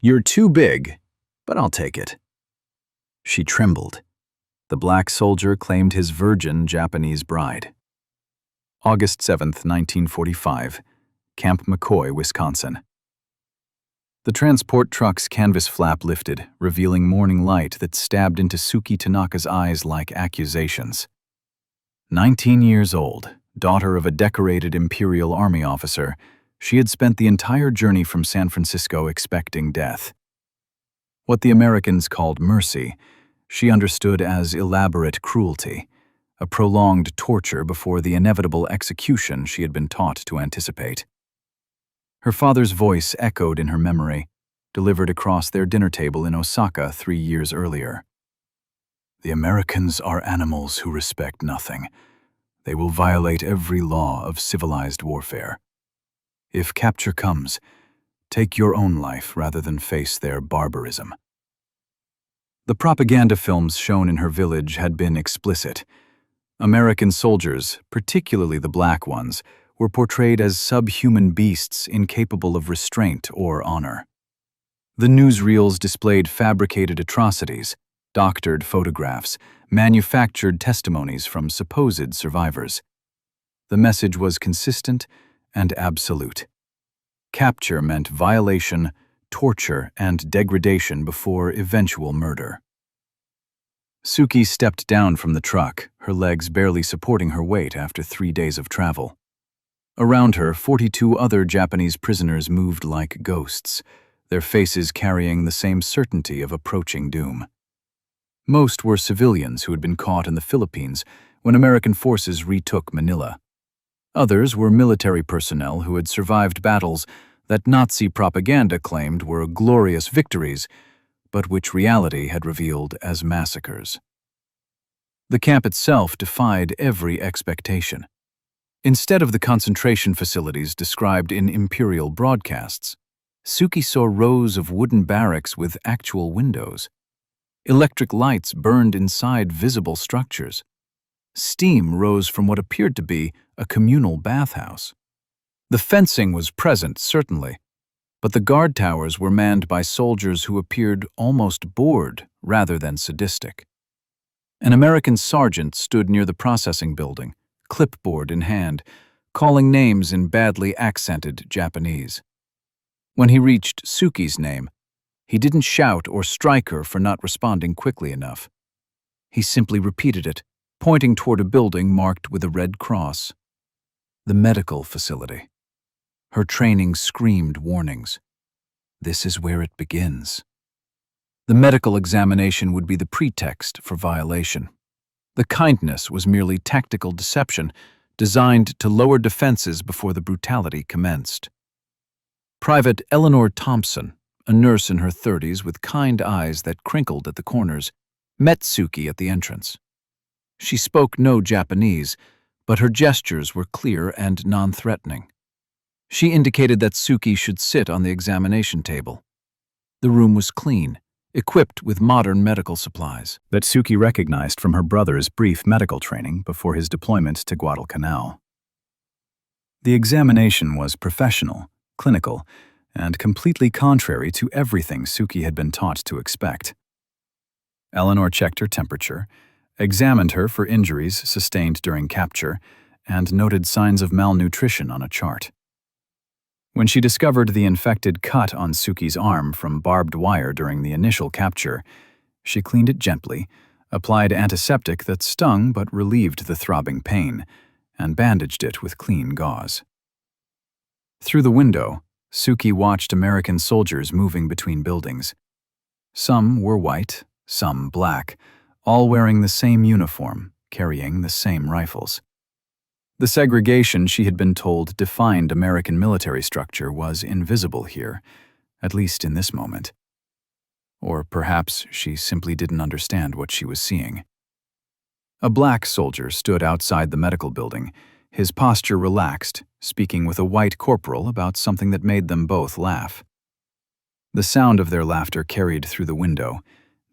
You're too big, but I'll take it. She trembled. The black soldier claimed his virgin Japanese bride. August 7th, 1945, Camp McCoy, Wisconsin. The transport truck's canvas flap lifted, revealing morning light that stabbed into Suki Tanaka's eyes like accusations. 19 years old, daughter of a decorated Imperial Army officer, she had spent the entire journey from San Francisco expecting death. What the Americans called mercy, she understood as elaborate cruelty, a prolonged torture before the inevitable execution she had been taught to anticipate. Her father's voice echoed in her memory, delivered across their dinner table in Osaka 3 years earlier. The Americans are animals who respect nothing. They will violate every law of civilized warfare. If capture comes, take your own life rather than face their barbarism. The propaganda films shown in her village had been explicit. American soldiers, particularly the black ones, were portrayed as subhuman beasts incapable of restraint or honor. The newsreels displayed fabricated atrocities, doctored photographs, manufactured testimonies from supposed survivors. The message was consistent and absolute. Capture meant violation, torture, and degradation before eventual murder. Suki stepped down from the truck, her legs barely supporting her weight after 3 days of travel. Around her, 42 other Japanese prisoners moved like ghosts, their faces carrying the same certainty of approaching doom. Most were civilians who had been caught in the Philippines when American forces retook Manila. Others were military personnel who had survived battles that Nazi propaganda claimed were glorious victories, but which reality had revealed as massacres. The camp itself defied every expectation. Instead of the concentration facilities described in imperial broadcasts, Suki saw rows of wooden barracks with actual windows. Electric lights burned inside visible structures. Steam rose from what appeared to be a communal bathhouse. The fencing was present, certainly, but the guard towers were manned by soldiers who appeared almost bored rather than sadistic. An American sergeant stood near the processing building, clipboard in hand, calling names in badly accented Japanese. When he reached Suki's name, he didn't shout or strike her for not responding quickly enough. He simply repeated it, pointing toward a building marked with a red cross. The medical facility. Her training screamed warnings. This is where it begins. The medical examination would be the pretext for violation. The kindness was merely tactical deception, designed to lower defenses before the brutality commenced. Private Eleanor Thompson, a nurse in her 30s with kind eyes that crinkled at the corners, met Suki at the entrance. She spoke no Japanese, but her gestures were clear and non-threatening. She indicated that Suki should sit on the examination table. The room was clean, equipped with modern medical supplies that Suki recognized from her brother's brief medical training before his deployment to Guadalcanal. The examination was professional, clinical, and completely contrary to everything Suki had been taught to expect. Eleanor checked her temperature, examined her for injuries sustained during capture, and noted signs of malnutrition on a chart. When she discovered the infected cut on Suki's arm from barbed wire during the initial capture, she cleaned it gently, applied antiseptic that stung but relieved the throbbing pain, and bandaged it with clean gauze. Through the window, Suki watched American soldiers moving between buildings. Some were white, some black, all wearing the same uniform, carrying the same rifles. The segregation she had been told defined American military structure was invisible here, at least in this moment. Or perhaps she simply didn't understand what she was seeing. A black soldier stood outside the medical building, his posture relaxed, speaking with a white corporal about something that made them both laugh. The sound of their laughter carried through the window,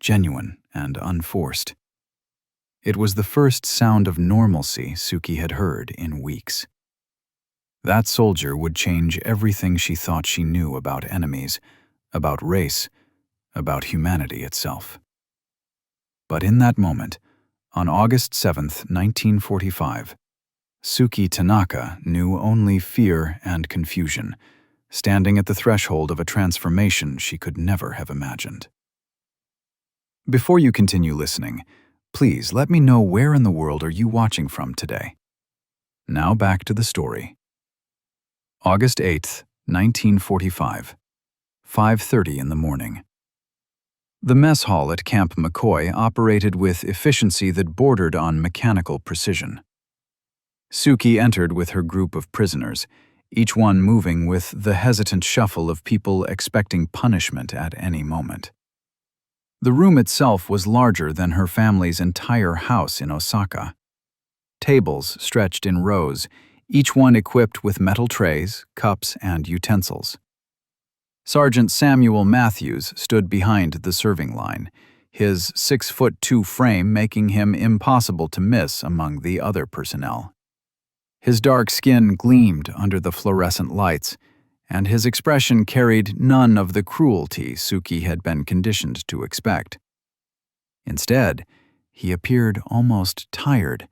genuine and unforced. It was the first sound of normalcy Suki had heard in weeks. That soldier would change everything she thought she knew about enemies, about race, about humanity itself. But in that moment, on August 7th, 1945, Suki Tanaka knew only fear and confusion, standing at the threshold of a transformation she could never have imagined. Before you continue listening, please let me know where in the world are you watching from today. Now back to the story. August 8th, 1945, 5:30 in the morning. The mess hall at Camp McCoy operated with efficiency that bordered on mechanical precision. Suki entered with her group of prisoners, each one moving with the hesitant shuffle of people expecting punishment at any moment. The room itself was larger than her family's entire house in Osaka. Tables stretched in rows, each one equipped with metal trays, cups, and utensils. Sergeant Samuel Matthews stood behind the serving line, his 6'2" frame making him impossible to miss among the other personnel. His dark skin gleamed under the fluorescent lights, and his expression carried none of the cruelty Suki had been conditioned to expect. Instead, he appeared almost tired,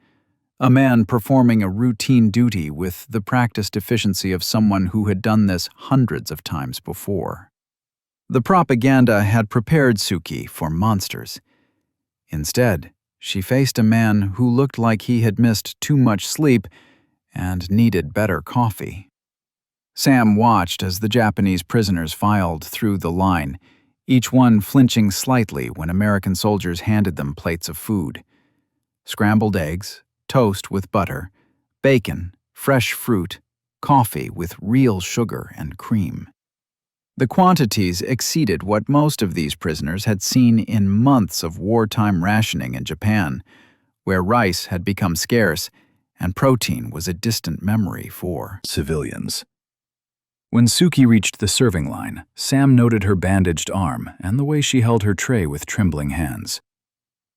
a man performing a routine duty with the practiced efficiency of someone who had done this hundreds of times before. The propaganda had prepared Suki for monsters. Instead, she faced a man who looked like he had missed too much sleep and needed better coffee. Sam watched as the Japanese prisoners filed through the line, each one flinching slightly when American soldiers handed them plates of food. Scrambled eggs, toast with butter, bacon, fresh fruit, coffee with real sugar and cream. The quantities exceeded what most of these prisoners had seen in months of wartime rationing in Japan, where rice had become scarce and protein was a distant memory for civilians. When Suki reached the serving line, Sam noted her bandaged arm and the way she held her tray with trembling hands.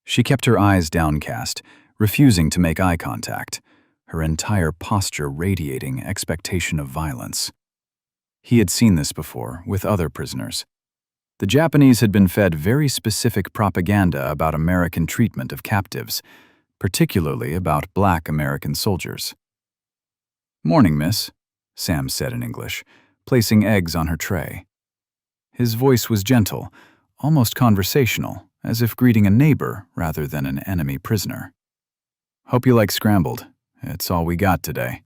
She kept her eyes downcast, refusing to make eye contact, her entire posture radiating expectation of violence. He had seen this before with other prisoners. The Japanese had been fed very specific propaganda about American treatment of captives, particularly about Black American soldiers. "Morning, miss," Sam said in English, placing eggs on her tray. His voice was gentle, almost conversational, as if greeting a neighbor rather than an enemy prisoner. "Hope you like scrambled. It's all we got today."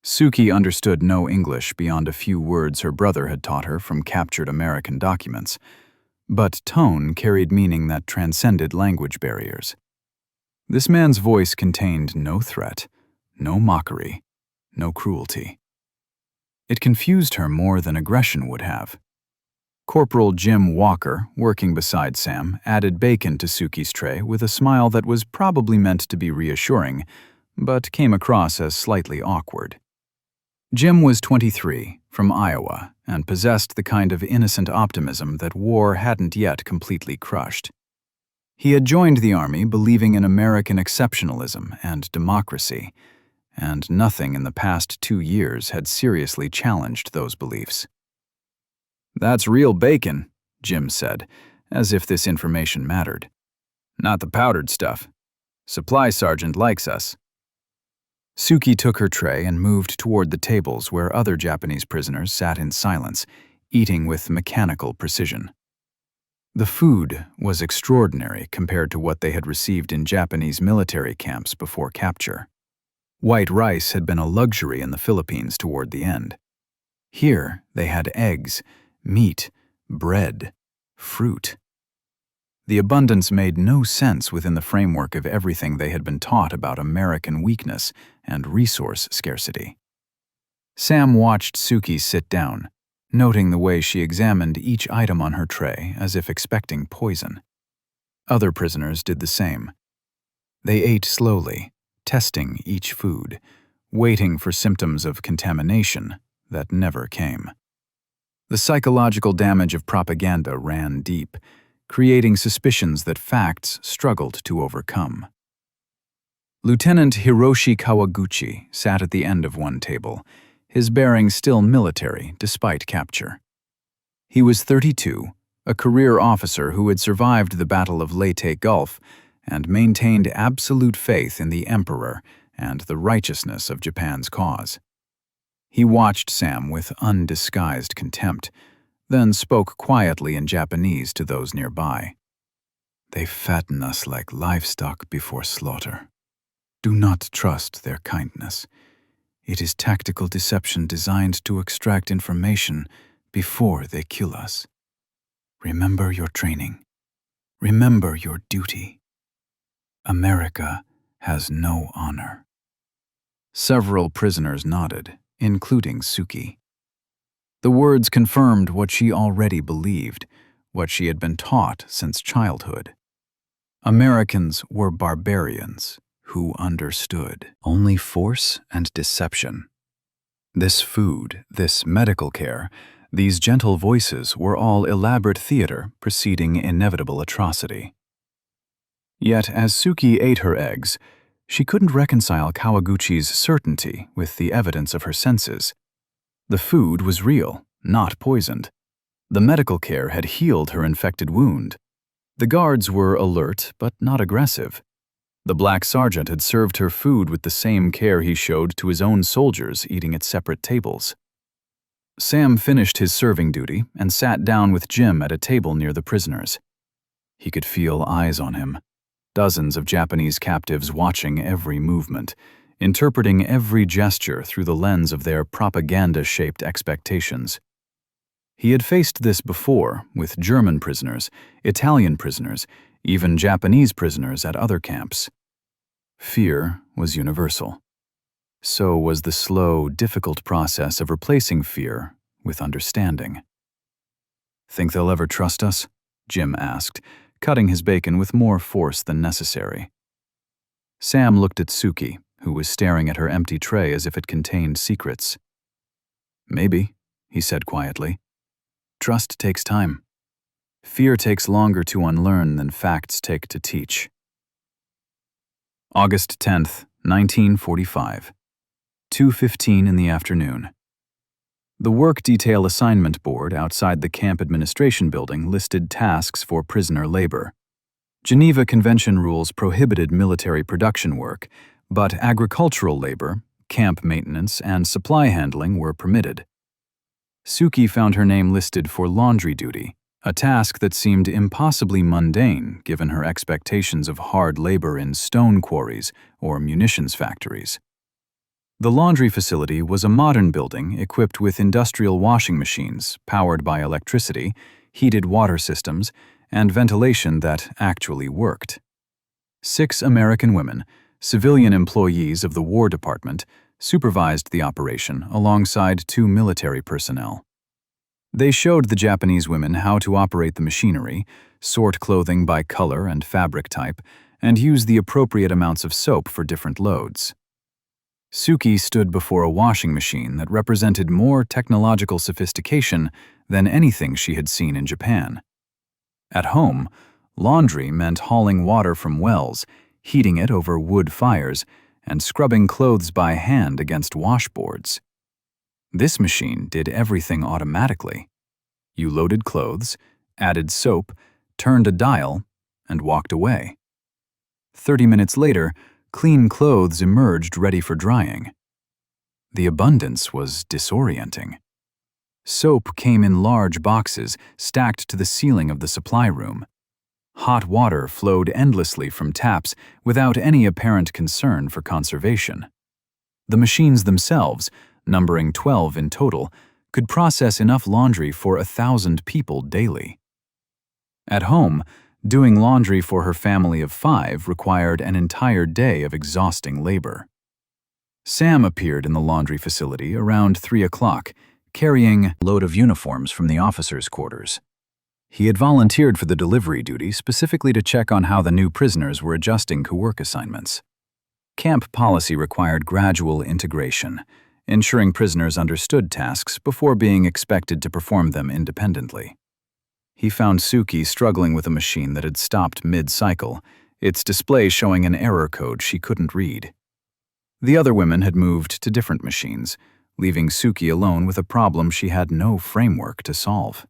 Suki understood no English beyond a few words her brother had taught her from captured American documents, but tone carried meaning that transcended language barriers. This man's voice contained no threat, no mockery, no cruelty. It confused her more than aggression would have. Corporal Jim Walker, working beside Sam, added bacon to Suki's tray with a smile that was probably meant to be reassuring, but came across as slightly awkward. Jim was 23, from Iowa, and possessed the kind of innocent optimism that war hadn't yet completely crushed. He had joined the Army believing in American exceptionalism and democracy, and nothing in the past 2 years had seriously challenged those beliefs. "That's real bacon," Jim said, as if this information mattered. "Not the powdered stuff. Supply sergeant likes us." Suki took her tray and moved toward the tables where other Japanese prisoners sat in silence, eating with mechanical precision. The food was extraordinary compared to what they had received in Japanese military camps before capture. White rice had been a luxury in the Philippines toward the end. Here they had eggs, meat, bread, fruit. The abundance made no sense within the framework of everything they had been taught about American weakness and resource scarcity. Sam watched Suki sit down, noting the way she examined each item on her tray as if expecting poison. Other prisoners did the same. They ate slowly, testing each food, waiting for symptoms of contamination that never came. The psychological damage of propaganda ran deep, creating suspicions that facts struggled to overcome. Lieutenant Hiroshi Kawaguchi sat at the end of one table, his bearing still military despite capture. He was 32, a career officer who had survived the Battle of Leyte Gulf and maintained absolute faith in the Emperor and the righteousness of Japan's cause. He watched Sam with undisguised contempt, then spoke quietly in Japanese to those nearby. "They fatten us like livestock before slaughter. Do not trust their kindness. It is tactical deception designed to extract information before they kill us. Remember your training. Remember your duty. America has no honor." Several prisoners nodded, including Suki. The words confirmed what she already believed, what she had been taught since childhood. Americans were barbarians who understood only force and deception. This food, this medical care, these gentle voices were all elaborate theater preceding inevitable atrocity. Yet as Suki ate her eggs, she couldn't reconcile Kawaguchi's certainty with the evidence of her senses. The food was real, not poisoned. The medical care had healed her infected wound. The guards were alert but not aggressive. The black sergeant had served her food with the same care he showed to his own soldiers eating at separate tables. Sam finished his serving duty and sat down with Jim at a table near the prisoners. He could feel eyes on him, dozens of Japanese captives watching every movement, interpreting every gesture through the lens of their propaganda-shaped expectations. He had faced this before with German prisoners, Italian prisoners, even Japanese prisoners at other camps. Fear was universal. So was the slow, difficult process of replacing fear with understanding. "Think they'll ever trust us?" Jim asked, cutting his bacon with more force than necessary. Sam looked at Suki, who was staring at her empty tray as if it contained secrets. "Maybe," he said quietly. "Trust takes time. Fear takes longer to unlearn than facts take to teach." August 10th, 1945. 2:15 in the afternoon. The work detail assignment board outside the camp administration building listed tasks for prisoner labor. Geneva Convention rules prohibited military production work, but agricultural labor, camp maintenance, and supply handling were permitted. Suki found her name listed for laundry duty, a task that seemed impossibly mundane given her expectations of hard labor in stone quarries or munitions factories. The laundry facility was a modern building equipped with industrial washing machines powered by electricity, heated water systems, and ventilation that actually worked. 6 American women, civilian employees of the War Department, supervised the operation alongside 2 military personnel. They showed the Japanese women how to operate the machinery, sort clothing by color and fabric type, and use the appropriate amounts of soap for different loads. Suki stood before a washing machine that represented more technological sophistication than anything she had seen in Japan. At home, laundry meant hauling water from wells, heating it over wood fires, and scrubbing clothes by hand against washboards. This machine did everything automatically. You loaded clothes, added soap, turned a dial, and walked away. 30 minutes later, clean clothes emerged ready for drying. The abundance was disorienting. Soap came in large boxes stacked to the ceiling of the supply room. Hot water flowed endlessly from taps without any apparent concern for conservation. The machines themselves, numbering 12 in total, could process enough laundry for 1,000 people daily. At home, doing laundry for her family of 5 required an entire day of exhausting labor. Sam appeared in the laundry facility around 3 o'clock, carrying a load of uniforms from the officers' quarters. He had volunteered for the delivery duty specifically to check on how the new prisoners were adjusting to work assignments. Camp policy required gradual integration, ensuring prisoners understood tasks before being expected to perform them independently. He found Suki struggling with a machine that had stopped mid-cycle, its display showing an error code she couldn't read. The other women had moved to different machines, leaving Suki alone with a problem she had no framework to solve.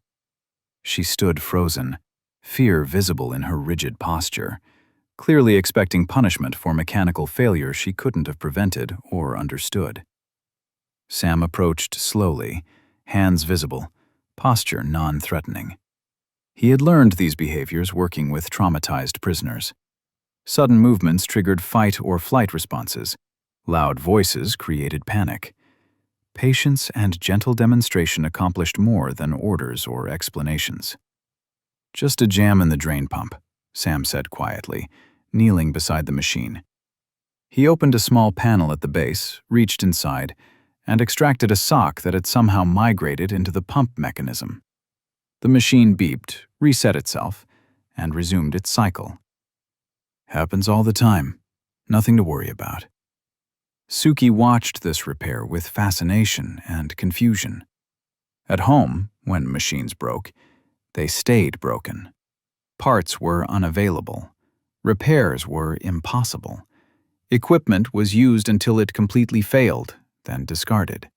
She stood frozen, fear visible in her rigid posture, clearly expecting punishment for mechanical failure she couldn't have prevented or understood. Sam approached slowly, hands visible, posture non-threatening. He had learned these behaviors working with traumatized prisoners. Sudden movements triggered fight or flight responses. Loud voices created panic. Patience and gentle demonstration accomplished more than orders or explanations. "Just a jam in the drain pump," Sam said quietly, kneeling beside the machine. He opened a small panel at the base, reached inside, and extracted a sock that had somehow migrated into the pump mechanism. The machine beeped, reset itself, and resumed its cycle. "Happens all the time. Nothing to worry about." Suki watched this repair with fascination and confusion. At home, when machines broke, they stayed broken. Parts were unavailable. Repairs were impossible. Equipment was used until it completely failed, then discarded.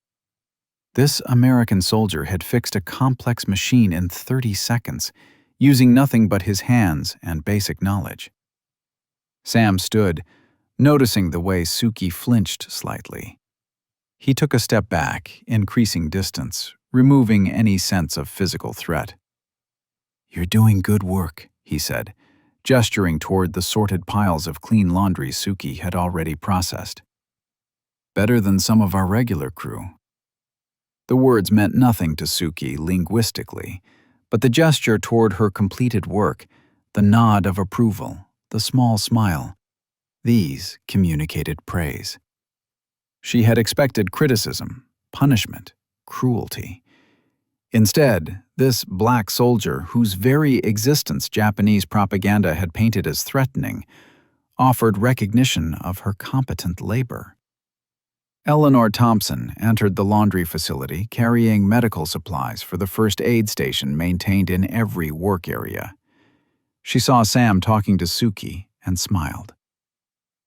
This American soldier had fixed a complex machine in 30 seconds, using nothing but his hands and basic knowledge. Sam stood, noticing the way Suki flinched slightly. He took a step back, increasing distance, removing any sense of physical threat. "You're doing good work," he said, gesturing toward the sorted piles of clean laundry Suki had already processed. "Better than some of our regular crew." The words meant nothing to Suki linguistically, but the gesture toward her completed work, the nod of approval, the small smile, these communicated praise. She had expected criticism, punishment, cruelty. Instead, this black soldier, whose very existence Japanese propaganda had painted as threatening, offered recognition of her competent labor. Eleanor Thompson entered the laundry facility carrying medical supplies for the first aid station maintained in every work area. She saw Sam talking to Suki and smiled.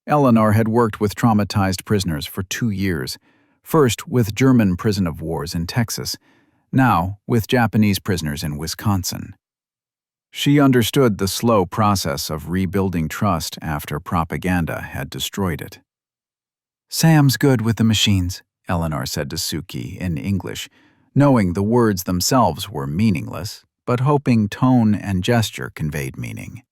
Eleanor had worked with traumatized prisoners for 2 years, first with German prison of wars in Texas, now with Japanese prisoners in Wisconsin. She understood the slow process of rebuilding trust after propaganda had destroyed it. "Sam's good with the machines," Eleanor said to Suki in English, knowing the words themselves were meaningless, but hoping tone and gesture conveyed meaning.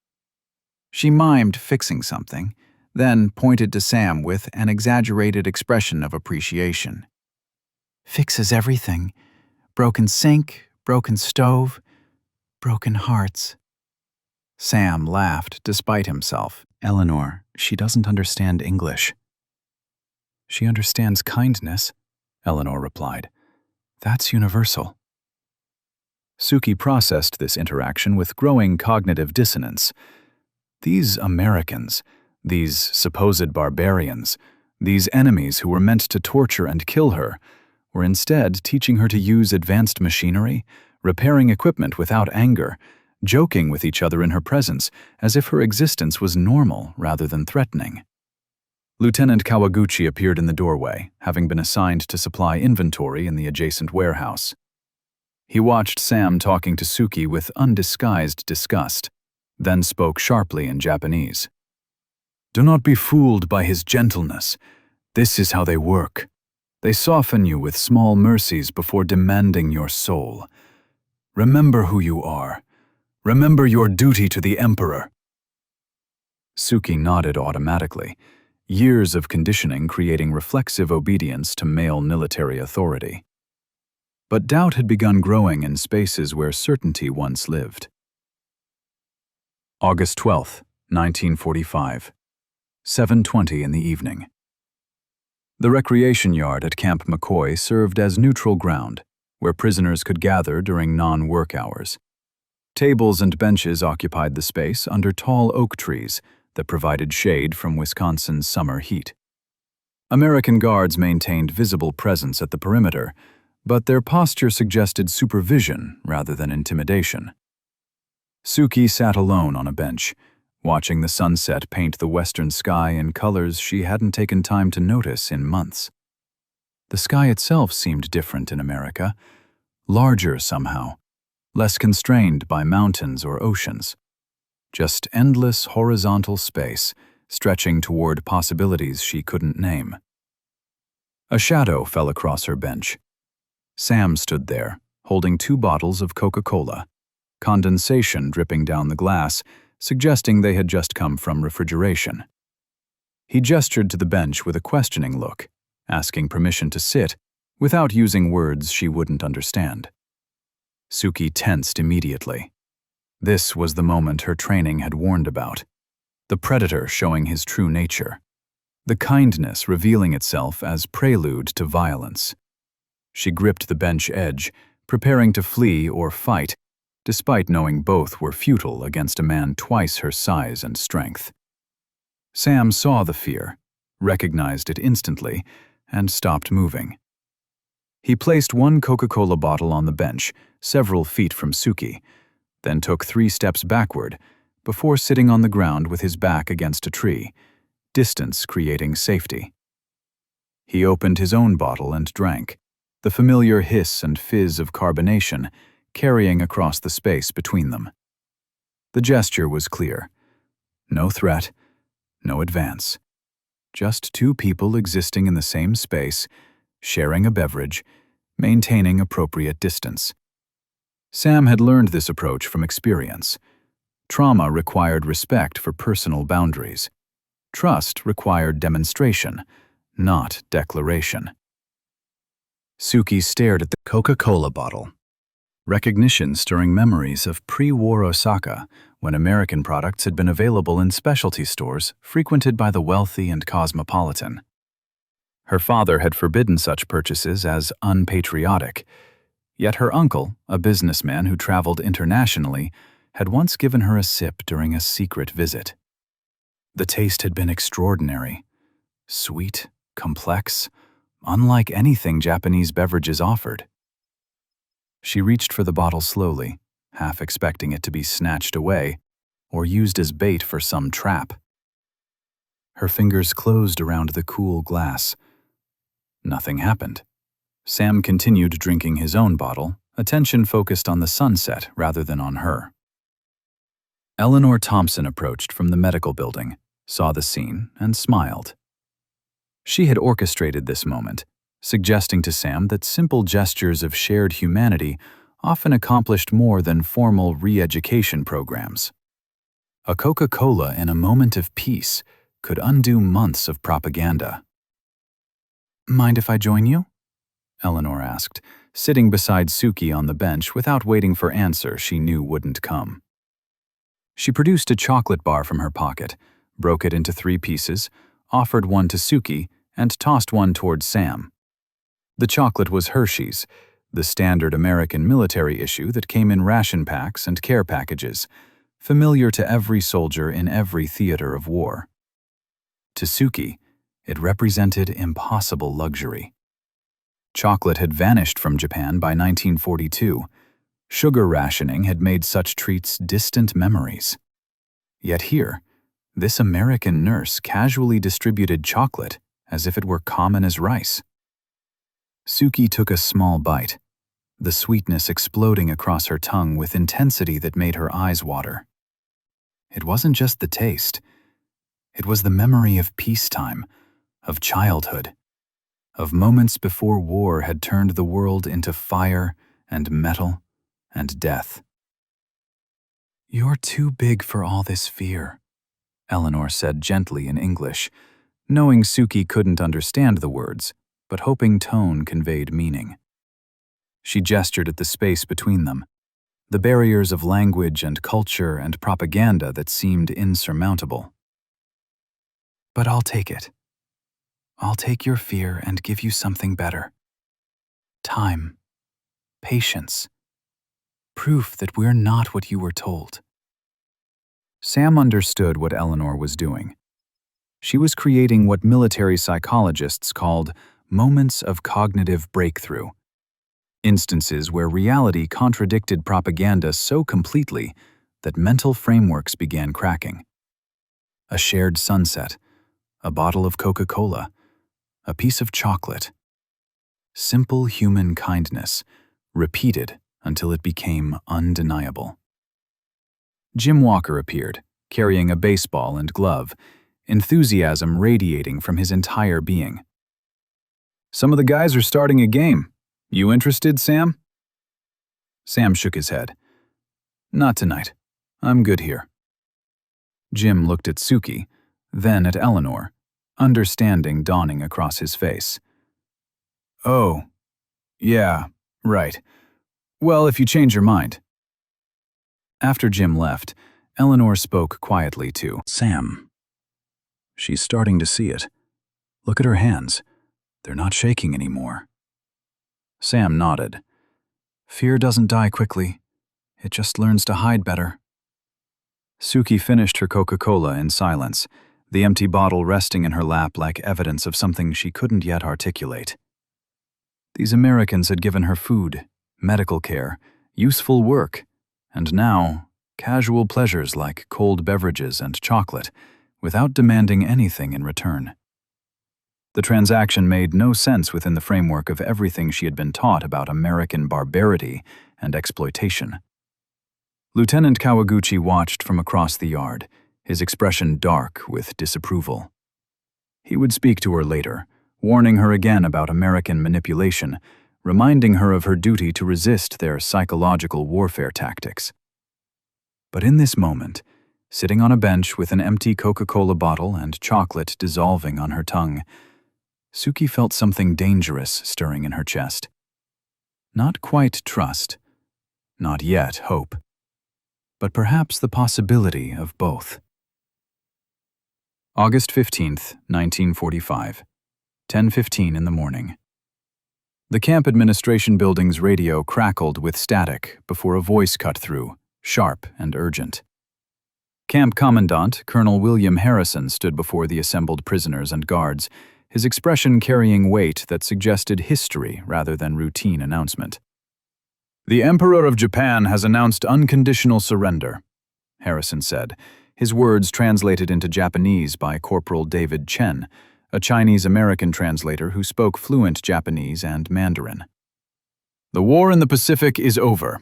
She mimed fixing something, then pointed to Sam with an exaggerated expression of appreciation. "Fixes everything. Broken sink, broken stove, broken hearts." Sam laughed despite himself. "Eleanor, she doesn't understand English." "She understands kindness," Eleanor replied. "That's universal." Suki processed this interaction with growing cognitive dissonance. These Americans, these supposed barbarians, these enemies who were meant to torture and kill her, were instead teaching her to use advanced machinery, repairing equipment without anger, joking with each other in her presence, as if her existence was normal rather than threatening. Lieutenant Kawaguchi appeared in the doorway, having been assigned to supply inventory in the adjacent warehouse. He watched Sam talking to Suki with undisguised disgust, then spoke sharply in Japanese. "Do not be fooled by his gentleness. This is how they work. They soften you with small mercies before demanding your soul. Remember who you are. Remember your duty to the Emperor." Suki nodded automatically, years of conditioning creating reflexive obedience to male military authority. But doubt had begun growing in spaces where certainty once lived. August 12, 1945, 7:20 in the evening. The recreation yard at Camp McCoy served as neutral ground, where prisoners could gather during non-work hours. Tables and benches occupied the space under tall oak trees that provided shade from Wisconsin's summer heat. American guards maintained visible presence at the perimeter, but their posture suggested supervision rather than intimidation. Suki sat alone on a bench, watching the sunset paint the western sky in colors she hadn't taken time to notice in months. The sky itself seemed different in America, larger somehow, less constrained by mountains or oceans. Just endless horizontal space, stretching toward possibilities she couldn't name. A shadow fell across her bench. Sam stood there, holding 2 bottles of Coca-Cola, condensation dripping down the glass, suggesting they had just come from refrigeration. He gestured to the bench with a questioning look, asking permission to sit, without using words she wouldn't understand. Suki tensed immediately. This was the moment her training had warned about. The predator showing his true nature. The kindness revealing itself as prelude to violence. She gripped the bench edge, preparing to flee or fight, despite knowing both were futile against a man twice her size and strength. Sam saw the fear, recognized it instantly, and stopped moving. He placed 1 Coca-Cola bottle on the bench, several feet from Suki, then took 3 steps backward, before sitting on the ground with his back against a tree, distance creating safety. He opened his own bottle and drank, the familiar hiss and fizz of carbonation carrying across the space between them. The gesture was clear. No threat, no advance. Just 2 people existing in the same space, sharing a beverage, maintaining appropriate distance. Sam had learned this approach from experience. Trauma required respect for personal boundaries. Trust required demonstration, not declaration. Suki stared at the Coca-Cola bottle. Recognition stirring memories of pre-war Osaka, when American products had been available in specialty stores frequented by the wealthy and cosmopolitan. Her father had forbidden such purchases as unpatriotic, yet her uncle, a businessman who traveled internationally, had once given her a sip during a secret visit. The taste had been extraordinary, sweet, complex, unlike anything Japanese beverages offered. She reached for the bottle slowly, half expecting it to be snatched away or used as bait for some trap. Her fingers closed around the cool glass. Nothing happened. Sam continued drinking his own bottle, attention focused on the sunset rather than on her. Eleanor Thompson approached from the medical building, saw the scene, and smiled. She had orchestrated this moment, suggesting to Sam that simple gestures of shared humanity often accomplished more than formal re-education programs. A Coca-Cola in a moment of peace could undo months of propaganda. "Mind if I join you?" Eleanor asked, sitting beside Suki on the bench without waiting for answer she knew wouldn't come. She produced a chocolate bar from her pocket, broke it into 3 pieces, offered one to Suki, and tossed one towards Sam. The chocolate was Hershey's, the standard American military issue that came in ration packs and care packages, familiar to every soldier in every theater of war. To Suki, it represented impossible luxury. Chocolate had vanished from Japan by 1942. Sugar rationing had made such treats distant memories. Yet here, this American nurse casually distributed chocolate as if it were common as rice. Suki took a small bite, the sweetness exploding across her tongue with intensity that made her eyes water. It wasn't just the taste. It was the memory of peacetime, of childhood, of moments before war had turned the world into fire and metal and death. "You're too big for all this fear," Eleanor said gently in English, knowing Suki couldn't understand the words, but hoping tone conveyed meaning. She gestured at the space between them, the barriers of language and culture and propaganda that seemed insurmountable. "But I'll take it. I'll take your fear and give you something better. Time. Patience. Proof that we're not what you were told." Sam understood what Eleanor was doing. She was creating what military psychologists called moments of cognitive breakthrough, instances where reality contradicted propaganda so completely that mental frameworks began cracking. A shared sunset, a bottle of Coca-Cola, a piece of chocolate. Simple human kindness, repeated until it became undeniable. Jim Walker appeared, carrying a baseball and glove, enthusiasm radiating from his entire being. "Some of the guys are starting a game. You interested, Sam?" Sam shook his head. "Not tonight. I'm good here." Jim looked at Suki, then at Eleanor, understanding dawning across his face. "Oh, yeah, right. Well, if you change your mind." After Jim left, Eleanor spoke quietly to Sam. "She's starting to see it. Look at her hands. They're not shaking anymore." Sam nodded. "Fear doesn't die quickly. It just learns to hide better." Suki finished her Coca-Cola in silence, the empty bottle resting in her lap like evidence of something she couldn't yet articulate. These Americans had given her food, medical care, useful work, and now casual pleasures like cold beverages and chocolate, without demanding anything in return. The transaction made no sense within the framework of everything she had been taught about American barbarity and exploitation. Lieutenant Kawaguchi watched from across the yard, his expression dark with disapproval. He would speak to her later, warning her again about American manipulation, reminding her of her duty to resist their psychological warfare tactics. But in this moment, sitting on a bench with an empty Coca-Cola bottle and chocolate dissolving on her tongue, Suki felt something dangerous stirring in her chest. Not quite trust, not yet hope, but perhaps the possibility of both. August 15th, 1945, 10:15 in the morning. The camp administration building's radio crackled with static before a voice cut through, sharp and urgent. Camp Commandant Colonel William Harrison stood before the assembled prisoners and guards, his expression carrying weight that suggested history rather than routine announcement. "The Emperor of Japan has announced unconditional surrender," Harrison said, his words translated into Japanese by Corporal David Chen, a Chinese-American translator who spoke fluent Japanese and Mandarin. "The war in the Pacific is over.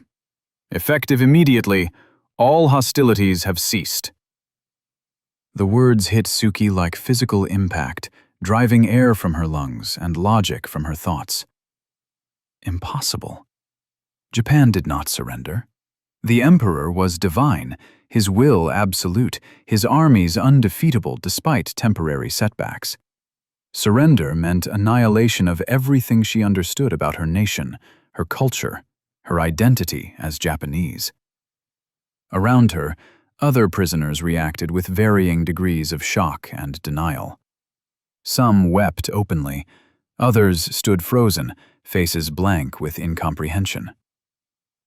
Effective immediately, all hostilities have ceased." The words hit Suki like physical impact, driving air from her lungs and logic from her thoughts. Impossible. Japan did not surrender. The Emperor was divine, his will absolute, his armies undefeatable despite temporary setbacks. Surrender meant annihilation of everything she understood about her nation, her culture, her identity as Japanese. Around her, other prisoners reacted with varying degrees of shock and denial. Some wept openly, others stood frozen, faces blank with incomprehension.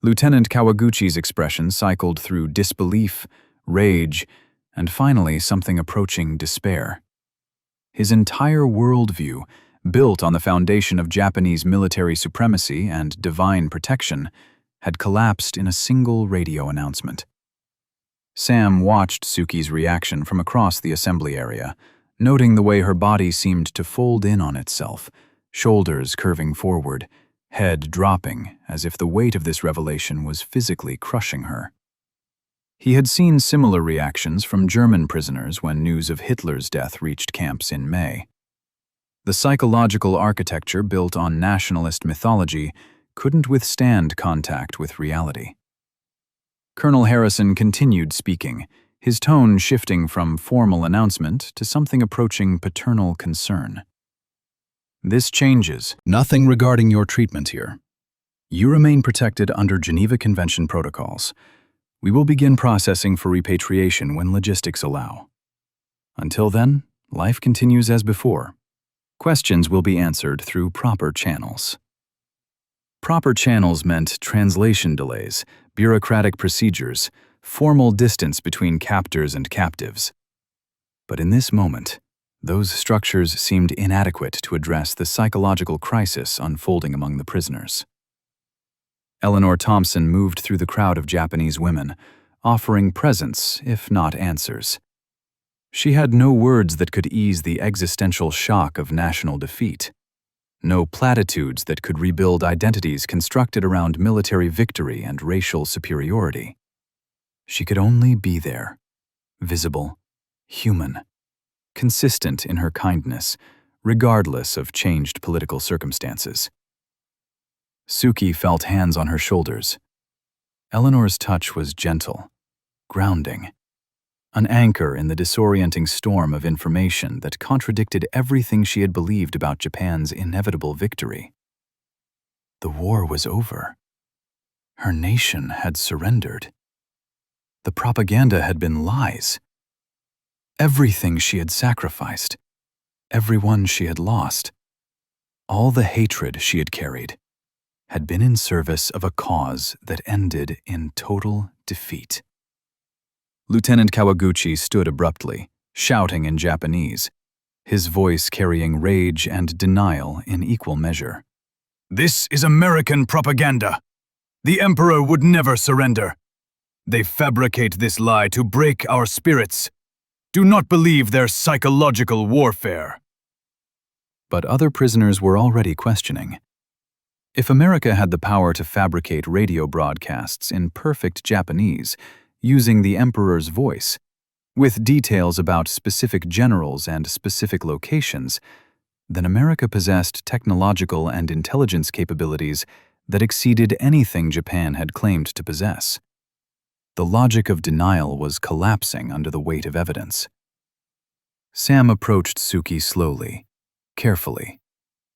Lieutenant Kawaguchi's expression cycled through disbelief, rage, and finally something approaching despair. His entire worldview, built on the foundation of Japanese military supremacy and divine protection, had collapsed in a single radio announcement. Sam watched Suki's reaction from across the assembly area, noting the way her body seemed to fold in on itself, shoulders curving forward, head dropping as if the weight of this revelation was physically crushing her. He had seen similar reactions from German prisoners when news of Hitler's death reached camps in May. The psychological architecture built on nationalist mythology couldn't withstand contact with reality. Colonel Harrison continued speaking, his tone shifting from formal announcement to something approaching paternal concern. "This changes nothing regarding your treatment here. You remain protected under Geneva Convention protocols. We will begin processing for repatriation when logistics allow. Until then, life continues as before. Questions will be answered through proper channels." Proper channels meant translation delays, bureaucratic procedures, formal distance between captors and captives. But in this moment, those structures seemed inadequate to address the psychological crisis unfolding among the prisoners. Eleanor Thompson moved through the crowd of Japanese women, offering presents, if not answers. She had no words that could ease the existential shock of national defeat. No platitudes that could rebuild identities constructed around military victory and racial superiority. She could only be there, visible, human, consistent in her kindness, regardless of changed political circumstances. Suki felt hands on her shoulders. Eleanor's touch was gentle, grounding, an anchor in the disorienting storm of information that contradicted everything she had believed about Japan's inevitable victory. The war was over. Her nation had surrendered. The propaganda had been lies. Everything she had sacrificed, everyone she had lost, all the hatred she had carried, had been in service of a cause that ended in total defeat. Lieutenant Kawaguchi stood abruptly, shouting in Japanese, his voice carrying rage and denial in equal measure. "This is American propaganda. The Emperor would never surrender. They fabricate this lie to break our spirits. Do not believe their psychological warfare." But other prisoners were already questioning. If America had the power to fabricate radio broadcasts in perfect Japanese, using the Emperor's voice, with details about specific generals and specific locations, then America possessed technological and intelligence capabilities that exceeded anything Japan had claimed to possess. The logic of denial was collapsing under the weight of evidence. Sam approached Suki slowly, carefully,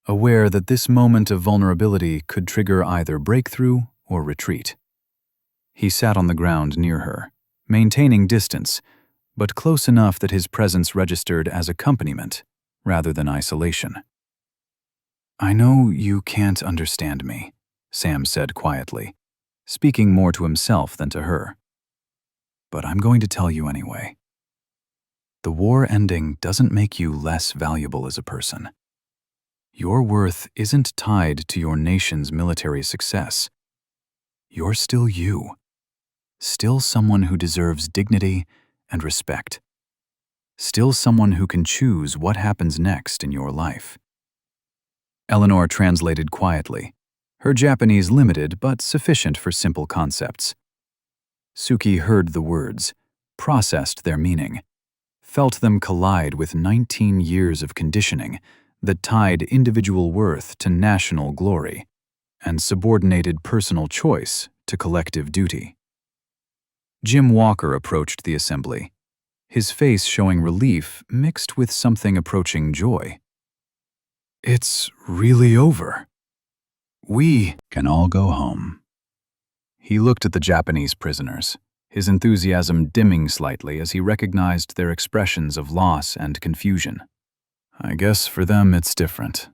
aware that this moment of vulnerability could trigger either breakthrough or retreat. He sat on the ground near her, maintaining distance, but close enough that his presence registered as accompaniment rather than isolation. "I know you can't understand me," Sam said quietly, speaking more to himself than to her. "But I'm going to tell you anyway. The war ending doesn't make you less valuable as a person. Your worth isn't tied to your nation's military success. You're still you. Still someone who deserves dignity and respect. Still someone who can choose what happens next in your life." Eleanor translated quietly, her Japanese limited but sufficient for simple concepts. Suki heard the words, processed their meaning, felt them collide with 19 years of conditioning that tied individual worth to national glory and subordinated personal choice to collective duty. Jim Walker approached the assembly, his face showing relief mixed with something approaching joy. "It's really over. We can all go home." He looked at the Japanese prisoners, his enthusiasm dimming slightly as he recognized their expressions of loss and confusion. "I guess for them it's different.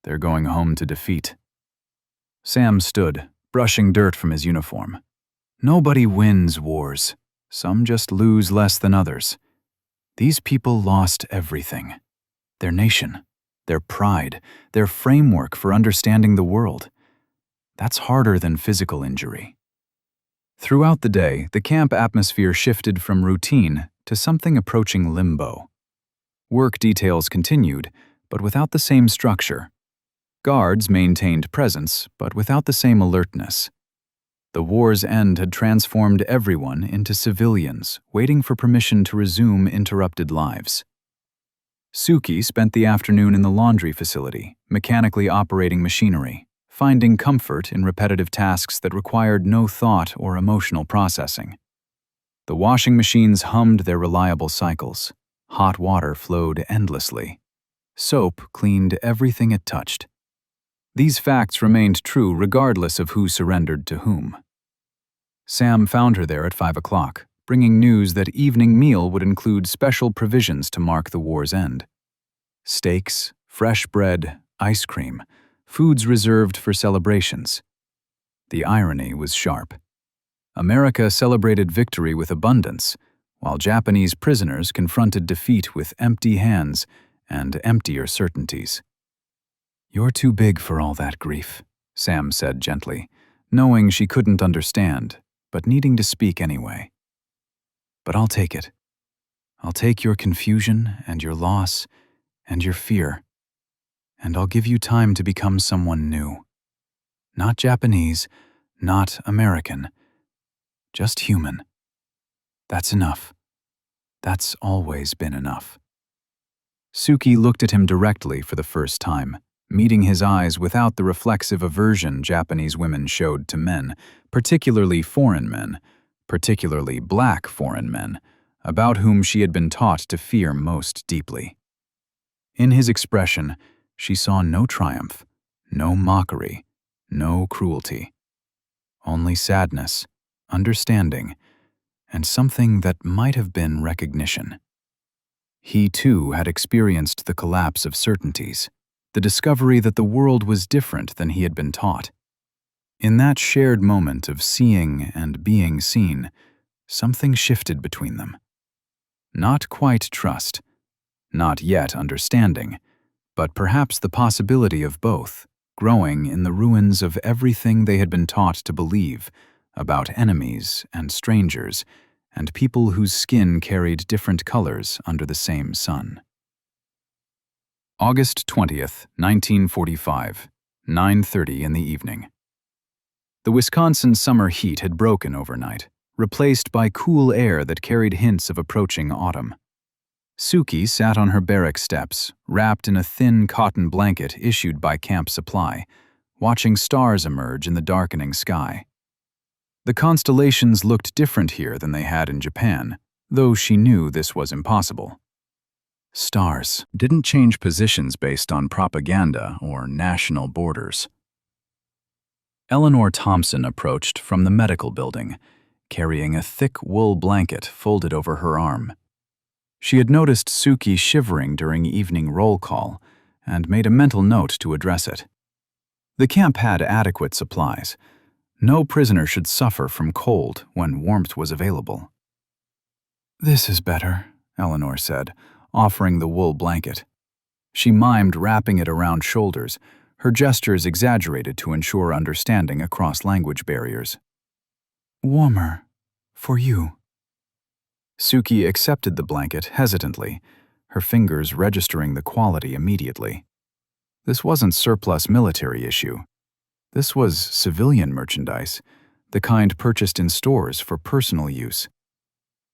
They're going home to defeat." Sam stood, brushing dirt from his uniform. Nobody wins wars. Some just lose less than others. These people lost everything. Their nation, their pride, their framework for understanding the world. That's harder than physical injury. Throughout the day, the camp atmosphere shifted from routine to something approaching limbo. Work details continued, but without the same structure. Guards maintained presence, but without the same alertness. The war's end had transformed everyone into civilians, waiting for permission to resume interrupted lives. Suki spent the afternoon in the laundry facility, mechanically operating machinery, finding comfort in repetitive tasks that required no thought or emotional processing. The washing machines hummed their reliable cycles. Hot water flowed endlessly. Soap cleaned everything it touched. These facts remained true regardless of who surrendered to whom. Sam found her there at 5 o'clock, bringing news that evening meal would include special provisions to mark the war's end. Steaks, fresh bread, ice cream, foods reserved for celebrations. The irony was sharp. America celebrated victory with abundance, while Japanese prisoners confronted defeat with empty hands and emptier certainties. "You're too big for all that grief," Sam said gently, knowing she couldn't understand, but needing to speak anyway. "But I'll take it. I'll take your confusion and your loss and your fear. and I'll give you time to become someone new. Not Japanese, not American, just human. That's enough. That's always been enough. Suki looked at him directly for the first time, meeting his eyes without the reflexive aversion Japanese women showed to men, particularly foreign men, particularly black foreign men, about whom she had been taught to fear most deeply. In his expression, she saw no triumph, no mockery, no cruelty. Only sadness, understanding, and something that might have been recognition. He, too, had experienced the collapse of certainties, the discovery that the world was different than he had been taught. In that shared moment of seeing and being seen, something shifted between them. Not quite trust, not yet understanding, but perhaps the possibility of both, growing in the ruins of everything they had been taught to believe about enemies and strangers and people whose skin carried different colors under the same sun. August 20th, 1945, 9:30 in the evening. The Wisconsin summer heat had broken overnight, replaced by cool air that carried hints of approaching autumn. Suki sat on her barrack steps, wrapped in a thin cotton blanket issued by Camp Supply, watching stars emerge in the darkening sky. The constellations looked different here than they had in Japan, though she knew this was impossible. Stars didn't change positions based on propaganda or national borders. Eleanor Thompson approached from the medical building, carrying a thick wool blanket folded over her arm. She had noticed Suki shivering during evening roll call and made a mental note to address it. The camp had adequate supplies. No prisoner should suffer from cold when warmth was available. "This is better," Eleanor said, offering the wool blanket. She mimed wrapping it around shoulders, her gestures exaggerated to ensure understanding across language barriers. "Warmer. For you." Suki accepted the blanket hesitantly, her fingers registering the quality immediately. This wasn't surplus military issue. This was civilian merchandise, the kind purchased in stores for personal use.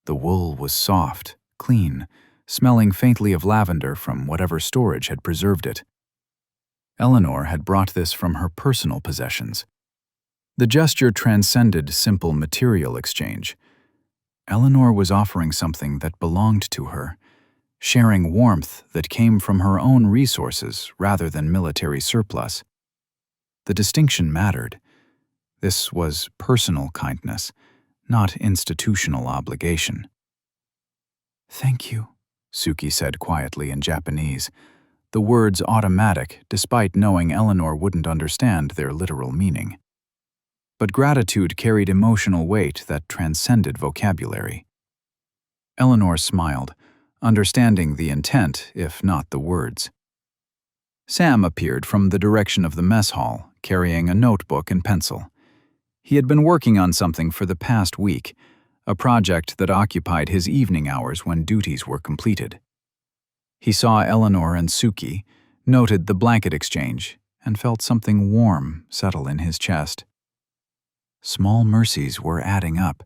The wool was soft, clean, smelling faintly of lavender from whatever storage had preserved it. Eleanor had brought this from her personal possessions. The gesture transcended simple material exchange. Eleanor was offering something that belonged to her, sharing warmth that came from her own resources rather than military surplus. The distinction mattered. This was personal kindness, not institutional obligation. "Thank you," Suki said quietly in Japanese, the words automatic despite knowing Eleanor wouldn't understand their literal meaning. But gratitude carried emotional weight that transcended vocabulary. Eleanor smiled, understanding the intent, if not the words. Sam appeared from the direction of the mess hall, carrying a notebook and pencil. He had been working on something for the past week, a project that occupied his evening hours when duties were completed. He saw Eleanor and Suki, noted the blanket exchange, and felt something warm settle in his chest. Small mercies were adding up,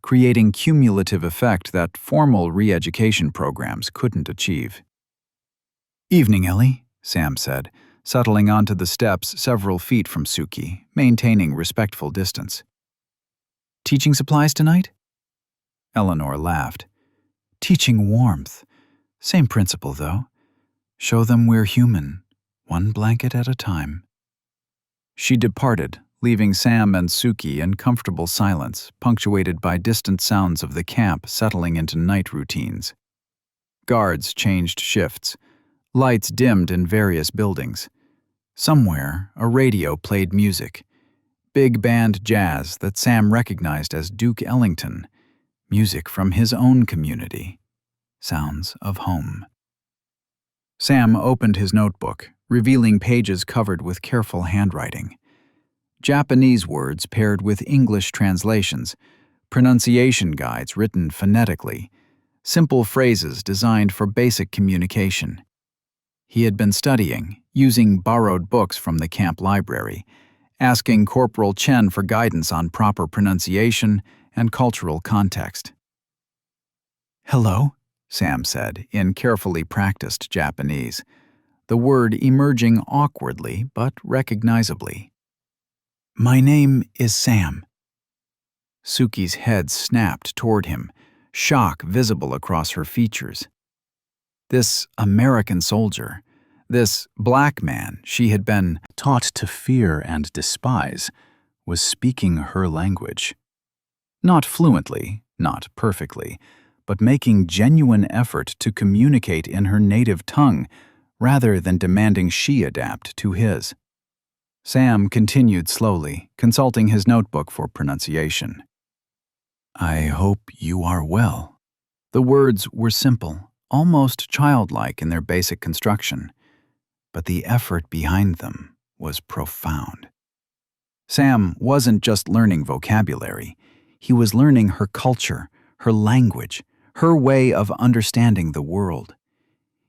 creating cumulative effect that formal re-education programs couldn't achieve. "Evening, Ellie," Sam said, settling onto the steps several feet from Suki, maintaining respectful distance. "Teaching supplies tonight?" Eleanor laughed. "Teaching warmth. Same principle, though. Show them we're human, one blanket at a time." She departed, leaving Sam and Suki in comfortable silence, punctuated by distant sounds of the camp settling into night routines. Guards changed shifts. Lights dimmed in various buildings. Somewhere, a radio played music. Big band jazz that Sam recognized as Duke Ellington. Music from his own community. Sounds of home. Sam opened his notebook, revealing pages covered with careful handwriting. Japanese words paired with English translations, pronunciation guides written phonetically, simple phrases designed for basic communication. He had been studying, using borrowed books from the camp library, asking Corporal Chen for guidance on proper pronunciation and cultural context. "Hello," Sam said in carefully practiced Japanese, the word emerging awkwardly but recognizably. "My name is Sam." Suki's head snapped toward him, shock visible across her features. This American soldier, this black man she had been taught to fear and despise, was speaking her language. Not fluently, not perfectly, but making genuine effort to communicate in her native tongue rather than demanding she adapt to his. Sam continued slowly, consulting his notebook for pronunciation. "I hope you are well." The words were simple, almost childlike in their basic construction, but the effort behind them was profound. Sam wasn't just learning vocabulary. He was learning her culture, her language, her way of understanding the world.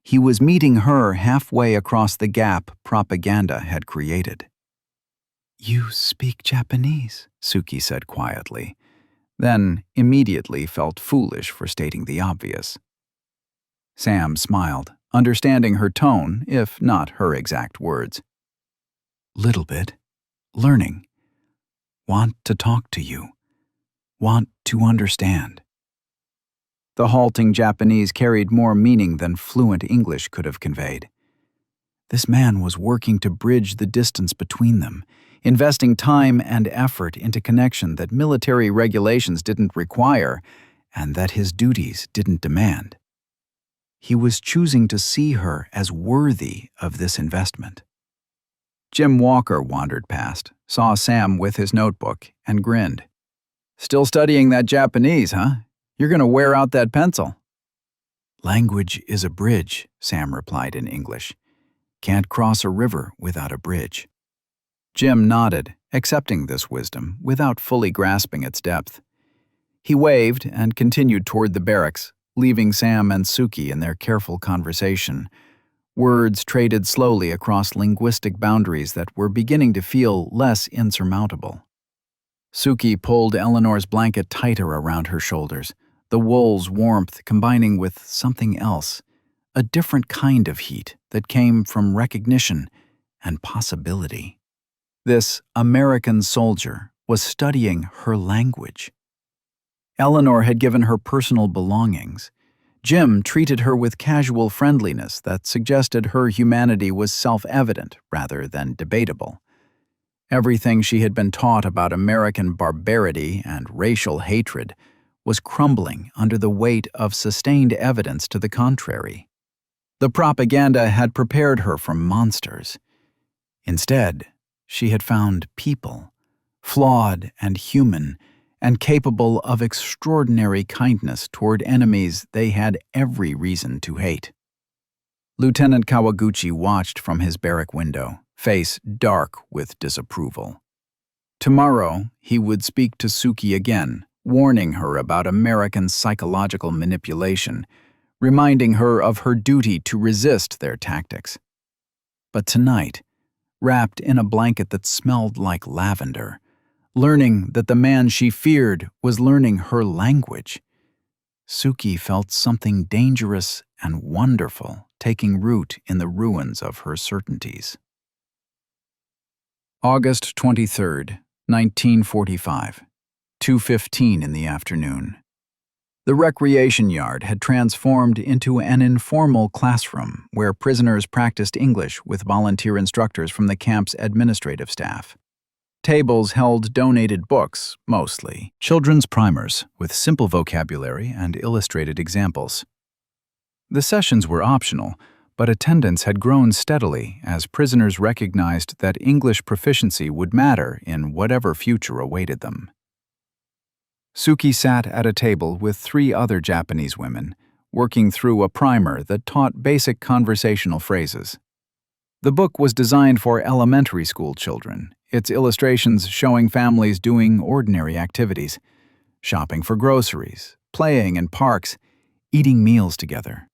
He was meeting her halfway across the gap propaganda had created. "You speak Japanese," Suki said quietly, then immediately felt foolish for stating the obvious. Sam smiled, understanding her tone, if not her exact words. "Little bit. Learning. Want to talk to you. Want to understand." The halting Japanese carried more meaning than fluent English could have conveyed. This man was working to bridge the distance between them, investing time and effort into connection that military regulations didn't require and that his duties didn't demand. He was choosing to see her as worthy of this investment. Jim Walker wandered past, saw Sam with his notebook, and grinned. "Still studying that Japanese, huh? You're going to wear out that pencil." "Language is a bridge," Sam replied in English. "Can't cross a river without a bridge." Jim nodded, accepting this wisdom without fully grasping its depth. He waved and continued toward the barracks, leaving Sam and Suki in their careful conversation. Words traded slowly across linguistic boundaries that were beginning to feel less insurmountable. Suki pulled Eleanor's blanket tighter around her shoulders, the wool's warmth combining with something else, a different kind of heat that came from recognition and possibility. This American soldier was studying her language. Eleanor had given her personal belongings. Jim treated her with casual friendliness that suggested her humanity was self-evident rather than debatable. Everything she had been taught about American barbarity and racial hatred was crumbling under the weight of sustained evidence to the contrary. The propaganda had prepared her for monsters. Instead, she had found people, flawed and human, and capable of extraordinary kindness toward enemies they had every reason to hate. Lieutenant Kawaguchi watched from his barrack window, face dark with disapproval. Tomorrow, he would speak to Suki again, warning her about American psychological manipulation, reminding her of her duty to resist their tactics. But tonight, wrapped in a blanket that smelled like lavender, learning that the man she feared was learning her language, Suki felt something dangerous and wonderful taking root in the ruins of her certainties. August 23rd, 1945, 2:15 in the afternoon. The recreation yard had transformed into an informal classroom where prisoners practiced English with volunteer instructors from the camp's administrative staff. Tables held donated books, mostly children's primers with simple vocabulary and illustrated examples. The sessions were optional, but attendance had grown steadily as prisoners recognized that English proficiency would matter in whatever future awaited them. Suki sat at a table with 3 other Japanese women, working through a primer that taught basic conversational phrases. The book was designed for elementary school children, its illustrations showing families doing ordinary activities, shopping for groceries, playing in parks, eating meals together.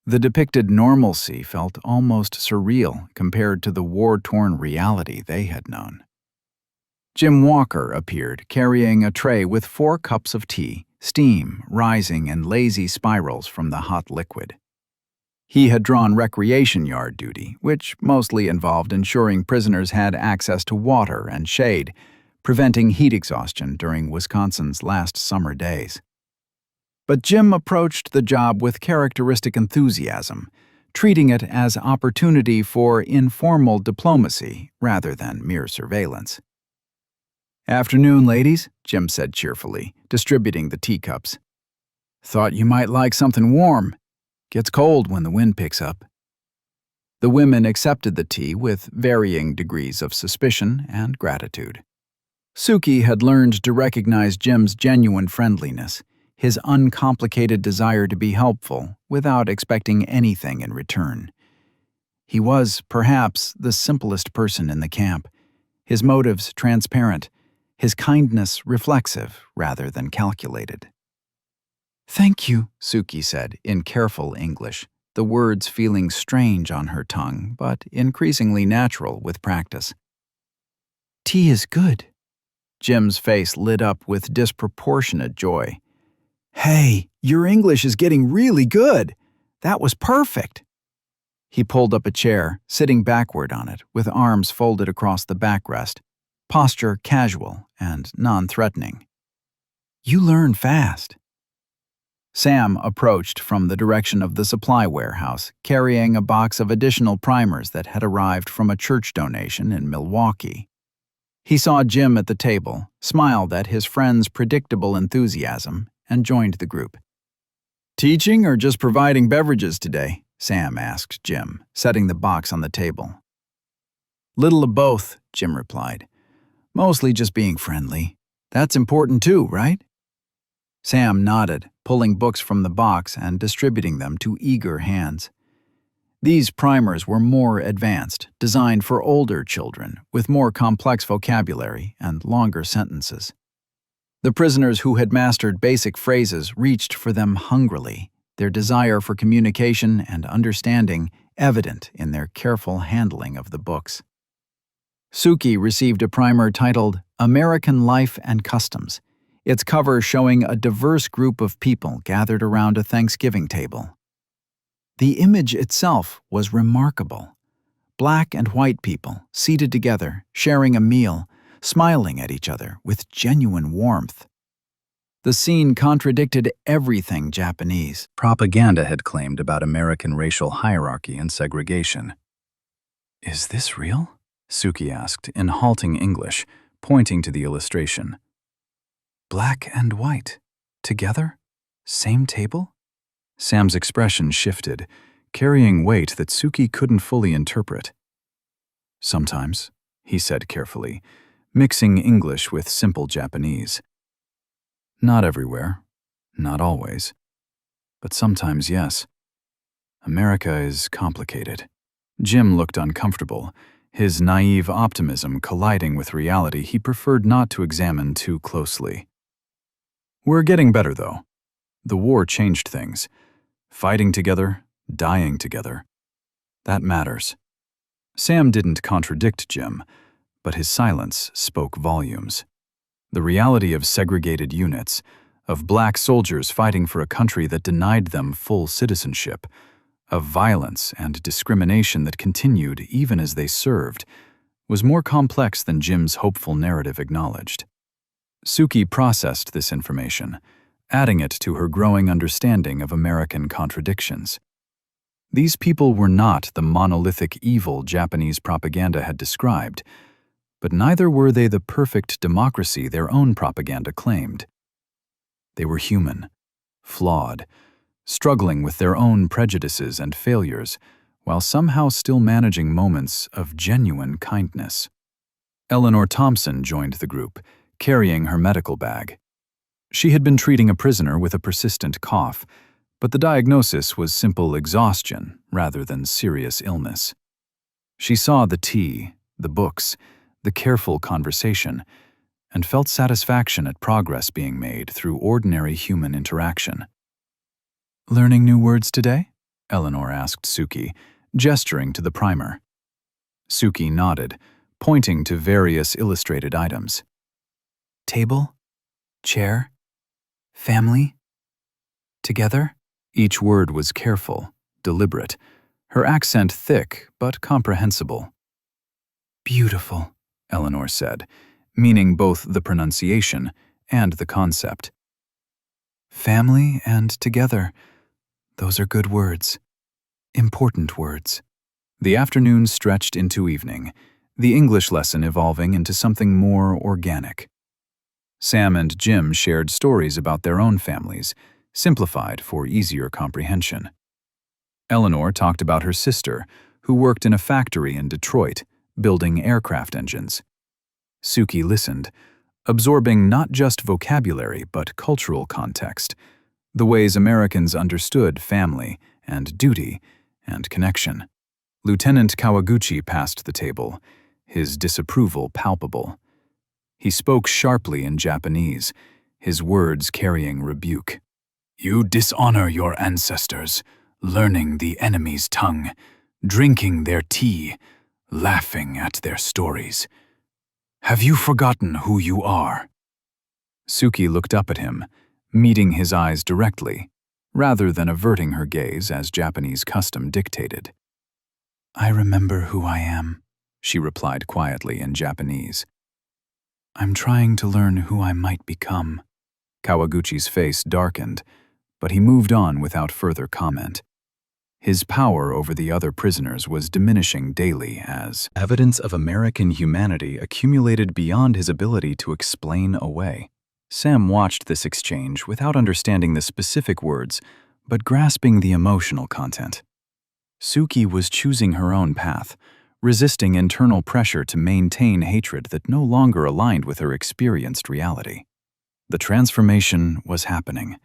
The depicted normalcy felt almost surreal compared to the war-torn reality they had known. Jim Walker appeared, carrying a tray with 4 cups of tea, steam rising in lazy spirals from the hot liquid. He had drawn recreation yard duty, which mostly involved ensuring prisoners had access to water and shade, preventing heat exhaustion during Wisconsin's last summer days. But Jim approached the job with characteristic enthusiasm, treating it as opportunity for informal diplomacy rather than mere surveillance. "Afternoon, ladies," Jim said cheerfully, distributing the teacups. "Thought you might like something warm. Gets cold when the wind picks up." The women accepted the tea with varying degrees of suspicion and gratitude. Suki had learned to recognize Jim's genuine friendliness, his uncomplicated desire to be helpful without expecting anything in return. He was, perhaps, the simplest person in the camp, his motives transparent, his kindness reflexive rather than calculated. "Thank you," Suki said in careful English, the words feeling strange on her tongue but increasingly natural with practice. "Tea is good." Jim's face lit up with disproportionate joy. "Hey, your English is getting really good. That was perfect." He pulled up a chair, sitting backward on it with arms folded across the backrest, posture casual and non-threatening. "You learn fast." Sam approached from the direction of the supply warehouse, carrying a box of additional primers that had arrived from a church donation in Milwaukee. He saw Jim at the table, smiled at his friend's predictable enthusiasm, and joined the group. "Teaching or just providing beverages today?" Sam asked Jim, setting the box on the table. "Little of both," Jim replied. "Mostly just being friendly. That's important too, right?" Sam nodded, pulling books from the box and distributing them to eager hands. These primers were more advanced, designed for older children, with more complex vocabulary and longer sentences. The prisoners who had mastered basic phrases reached for them hungrily, their desire for communication and understanding evident in their careful handling of the books. Suki received a primer titled American Life and Customs, its cover showing a diverse group of people gathered around a Thanksgiving table. The image itself was remarkable. Black and white people, seated together, sharing a meal, smiling at each other with genuine warmth. The scene contradicted everything Japanese propaganda had claimed about American racial hierarchy and segregation. "Is this real?" Suki asked in halting English, pointing to the illustration. "Black and white, together? Same table?" Sam's expression shifted, carrying weight that Suki couldn't fully interpret. "Sometimes," he said carefully, mixing English with simple Japanese. "Not everywhere, not always, but sometimes yes. America is complicated." Jim looked uncomfortable, his naive optimism colliding with reality he preferred not to examine too closely. "We're getting better, though. The war changed things. Fighting together, dying together. That matters." Sam didn't contradict Jim, but his silence spoke volumes. The reality of segregated units, of black soldiers fighting for a country that denied them full citizenship, of violence and discrimination that continued even as they served, was more complex than Jim's hopeful narrative acknowledged. Suki processed this information, adding it to her growing understanding of American contradictions. These people were not the monolithic evil Japanese propaganda had described, but neither were they the perfect democracy their own propaganda claimed. They were human, flawed, struggling with their own prejudices and failures, while somehow still managing moments of genuine kindness. Eleanor Thompson joined the group, carrying her medical bag. She had been treating a prisoner with a persistent cough, but the diagnosis was simple exhaustion rather than serious illness. She saw the tea, the books, the careful conversation, and felt satisfaction at progress being made through ordinary human interaction. "Learning new words today?" Eleanor asked Suki, gesturing to the primer. Suki nodded, pointing to various illustrated items. Table? Chair? Family? Together? Each word was careful, deliberate, her accent thick but comprehensible. Beautiful, Eleanor said, meaning both the pronunciation and the concept. Family and together, those are good words. Important words. The afternoon stretched into evening, the English lesson evolving into something more organic. Sam and Jim shared stories about their own families, simplified for easier comprehension. Eleanor talked about her sister, who worked in a factory in Detroit, building aircraft engines. Suki listened, absorbing not just vocabulary but cultural context, the ways Americans understood family and duty and connection. Lieutenant Kawaguchi passed the table, his disapproval palpable. He spoke sharply in Japanese, his words carrying rebuke. You dishonor your ancestors, learning the enemy's tongue, drinking their tea, laughing at their stories. Have you forgotten who you are? Suki looked up at him, meeting his eyes directly, rather than averting her gaze as Japanese custom dictated. I remember who I am, she replied quietly in Japanese. I'm trying to learn who I might become. Kawaguchi's face darkened, but he moved on without further comment. His power over the other prisoners was diminishing daily as evidence of American humanity accumulated beyond his ability to explain away. Sam watched this exchange without understanding the specific words, but grasping the emotional content. Suki was choosing her own path, resisting internal pressure to maintain hatred that no longer aligned with her experienced reality. The transformation was happening,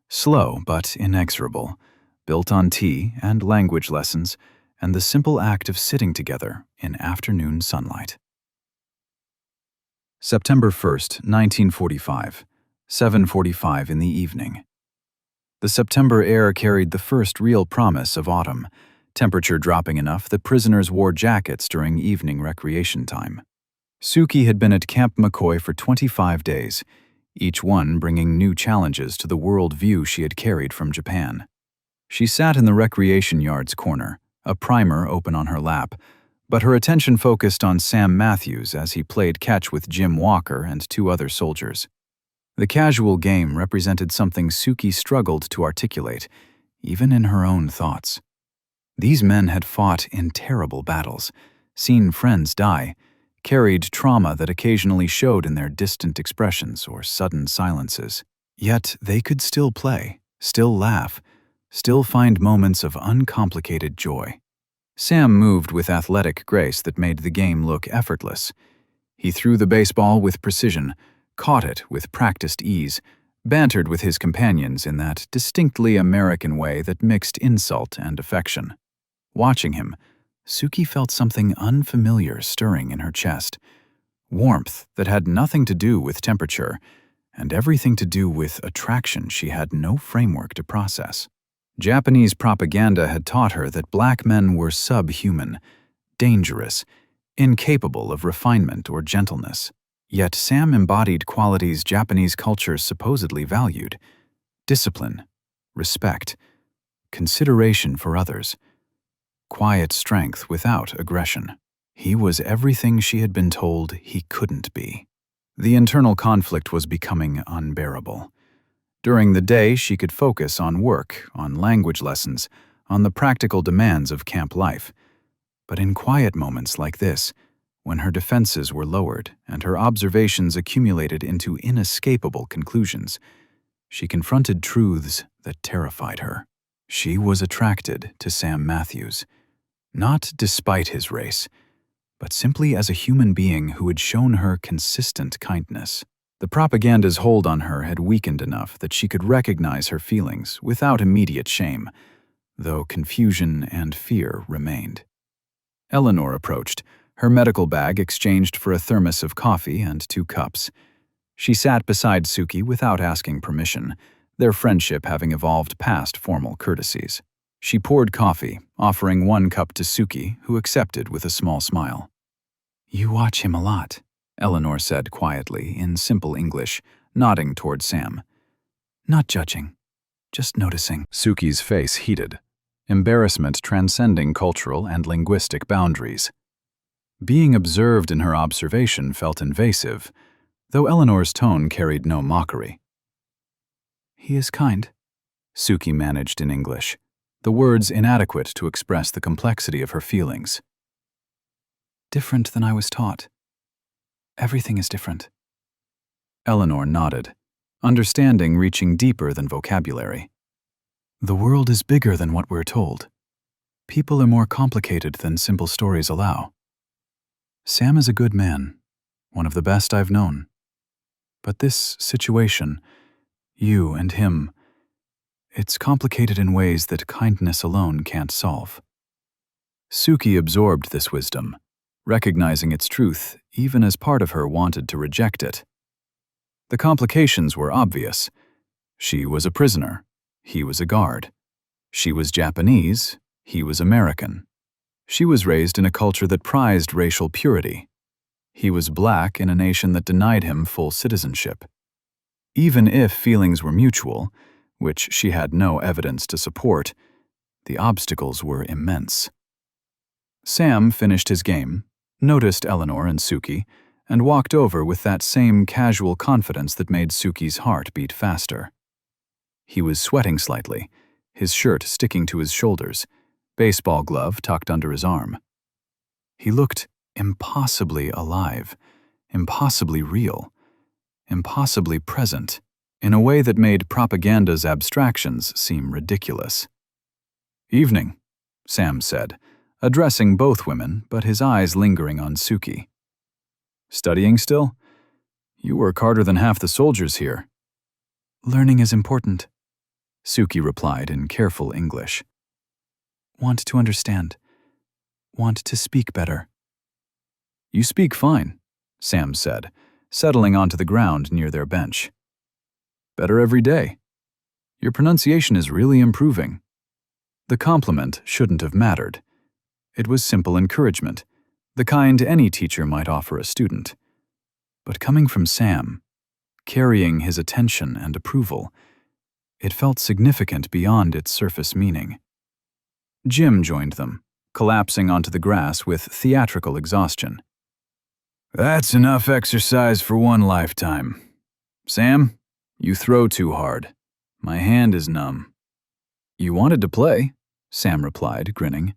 slow but inexorable, built on tea and language lessons and the simple act of sitting together in afternoon sunlight. September 1st, 1945, 7:45 in the evening. The September air carried the first real promise of autumn, temperature dropping enough that prisoners wore jackets during evening recreation time. Suki had been at Camp McCoy for 25 days, each one bringing new challenges to the world view she had carried from Japan. She sat in the recreation yard's corner, a primer open on her lap, but her attention focused on Sam Matthews as he played catch with Jim Walker and two other soldiers. The casual game represented something Suki struggled to articulate, even in her own thoughts. These men had fought in terrible battles, seen friends die, carried trauma that occasionally showed in their distant expressions or sudden silences. Yet they could still play, still laugh, still find moments of uncomplicated joy. Sam moved with athletic grace that made the game look effortless. He threw the baseball with precision, caught it with practiced ease, bantered with his companions in that distinctly American way that mixed insult and affection. Watching him, Suki felt something unfamiliar stirring in her chest, warmth that had nothing to do with temperature and everything to do with attraction she had no framework to process. Japanese propaganda had taught her that black men were subhuman, dangerous, incapable of refinement or gentleness. Yet Sam embodied qualities Japanese culture supposedly valued: discipline, respect, consideration for others, quiet strength without aggression. He was everything she had been told he couldn't be. The internal conflict was becoming unbearable. During the day, she could focus on work, on language lessons, on the practical demands of camp life. But in quiet moments like this, when her defenses were lowered and her observations accumulated into inescapable conclusions, she confronted truths that terrified her. She was attracted to Sam Matthews, not despite his race, but simply as a human being who had shown her consistent kindness. The propaganda's hold on her had weakened enough that she could recognize her feelings without immediate shame, though confusion and fear remained. Eleanor approached, her medical bag exchanged for a thermos of coffee and 2 cups. She sat beside Suki without asking permission, their friendship having evolved past formal courtesies. She poured coffee, offering 1 cup to Suki, who accepted with a small smile. "You watch him a lot," Eleanor said quietly in simple English, nodding toward Sam. "Not judging, just noticing." Suki's face heated, embarrassment transcending cultural and linguistic boundaries. Being observed in her observation felt invasive, though Eleanor's tone carried no mockery. "He is kind," Suki managed in English, the words inadequate to express the complexity of her feelings. "Different than I was taught. Everything is different." Eleanor nodded, understanding reaching deeper than vocabulary. "The world is bigger than what we're told. People are more complicated than simple stories allow. Sam is a good man, one of the best I've known. But this situation, you and him, it's complicated in ways that kindness alone can't solve." Suki absorbed this wisdom, recognizing its truth even as part of her wanted to reject it. The complications were obvious. She was a prisoner. He was a guard. She was Japanese. He was American. She was raised in a culture that prized racial purity. He was black in a nation that denied him full citizenship. Even if feelings were mutual, which she had no evidence to support, the obstacles were immense. Sam finished his game, noticed Eleanor and Suki, and walked over with that same casual confidence that made Suki's heart beat faster. He was sweating slightly, his shirt sticking to his shoulders, baseball glove tucked under his arm. He looked impossibly alive, impossibly real, impossibly present, in a way that made propaganda's abstractions seem ridiculous. "Evening," Sam said, addressing both women, but his eyes lingering on Suki. "Studying still? You work harder than half the soldiers here." "Learning is important," Suki replied in careful English. "Want to understand. Want to speak better." "You speak fine," Sam said, settling onto the ground near their bench. "Better every day. Your pronunciation is really improving." The compliment shouldn't have mattered. It was simple encouragement, the kind any teacher might offer a student. But coming from Sam, carrying his attention and approval, it felt significant beyond its surface meaning. Jim joined them, collapsing onto the grass with theatrical exhaustion. "That's enough exercise for one lifetime. Sam, you throw too hard. My hand is numb." "You wanted to play," Sam replied, grinning.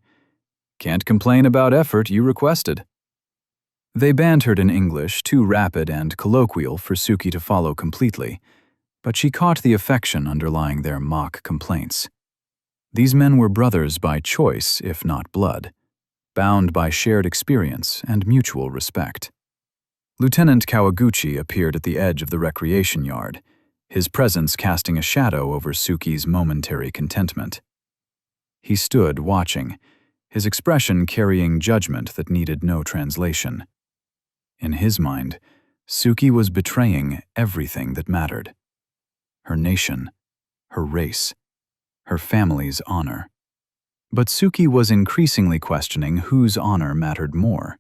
"Can't complain about effort you requested." They bantered in English, too rapid and colloquial for Suki to follow completely, but she caught the affection underlying their mock complaints. These men were brothers by choice, if not blood, bound by shared experience and mutual respect. Lieutenant Kawaguchi appeared at the edge of the recreation yard, his presence casting a shadow over Suki's momentary contentment. He stood watching, his expression carrying judgment that needed no translation. In his mind, Suki was betraying everything that mattered. Her nation, her race, her family's honor. But Suki was increasingly questioning whose honor mattered more.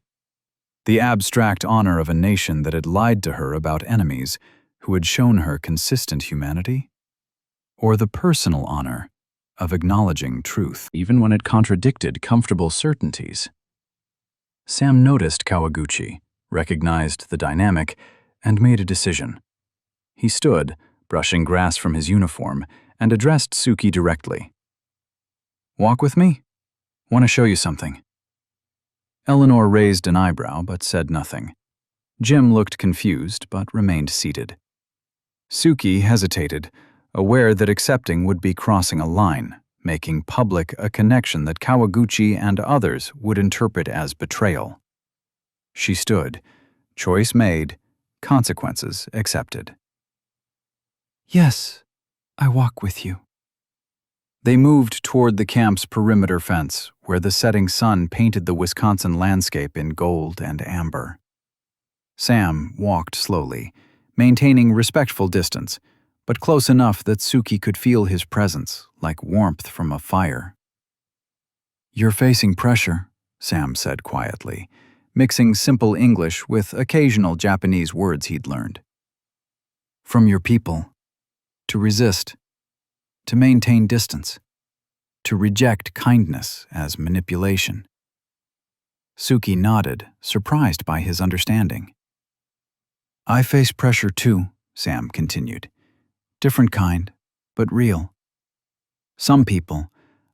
The abstract honor of a nation that had lied to her about enemies who had shown her consistent humanity? Or the personal honor of acknowledging truth, even when it contradicted comfortable certainties? Sam noticed Kawaguchi, recognized the dynamic, and made a decision. He stood, brushing grass from his uniform, and addressed Suki directly. "Walk with me? Want to show you something." Eleanor raised an eyebrow but said nothing. Jim looked confused but remained seated. Suki hesitated, aware that accepting would be crossing a line, making public a connection that Kawaguchi and others would interpret as betrayal. She stood, choice made, consequences accepted. "Yes, I walk with you." They moved toward the camp's perimeter fence, where the setting sun painted the Wisconsin landscape in gold and amber. Sam walked slowly, maintaining respectful distance, but close enough that Suki could feel his presence, like warmth from a fire, "You're facing pressure," Sam said quietly, mixing simple English with occasional Japanese words he'd learned. "From your people. To resist. To maintain distance. To reject kindness as manipulation." Suki nodded, surprised by his understanding. "I face pressure too," Sam continued. "Different kind, but real. Some people,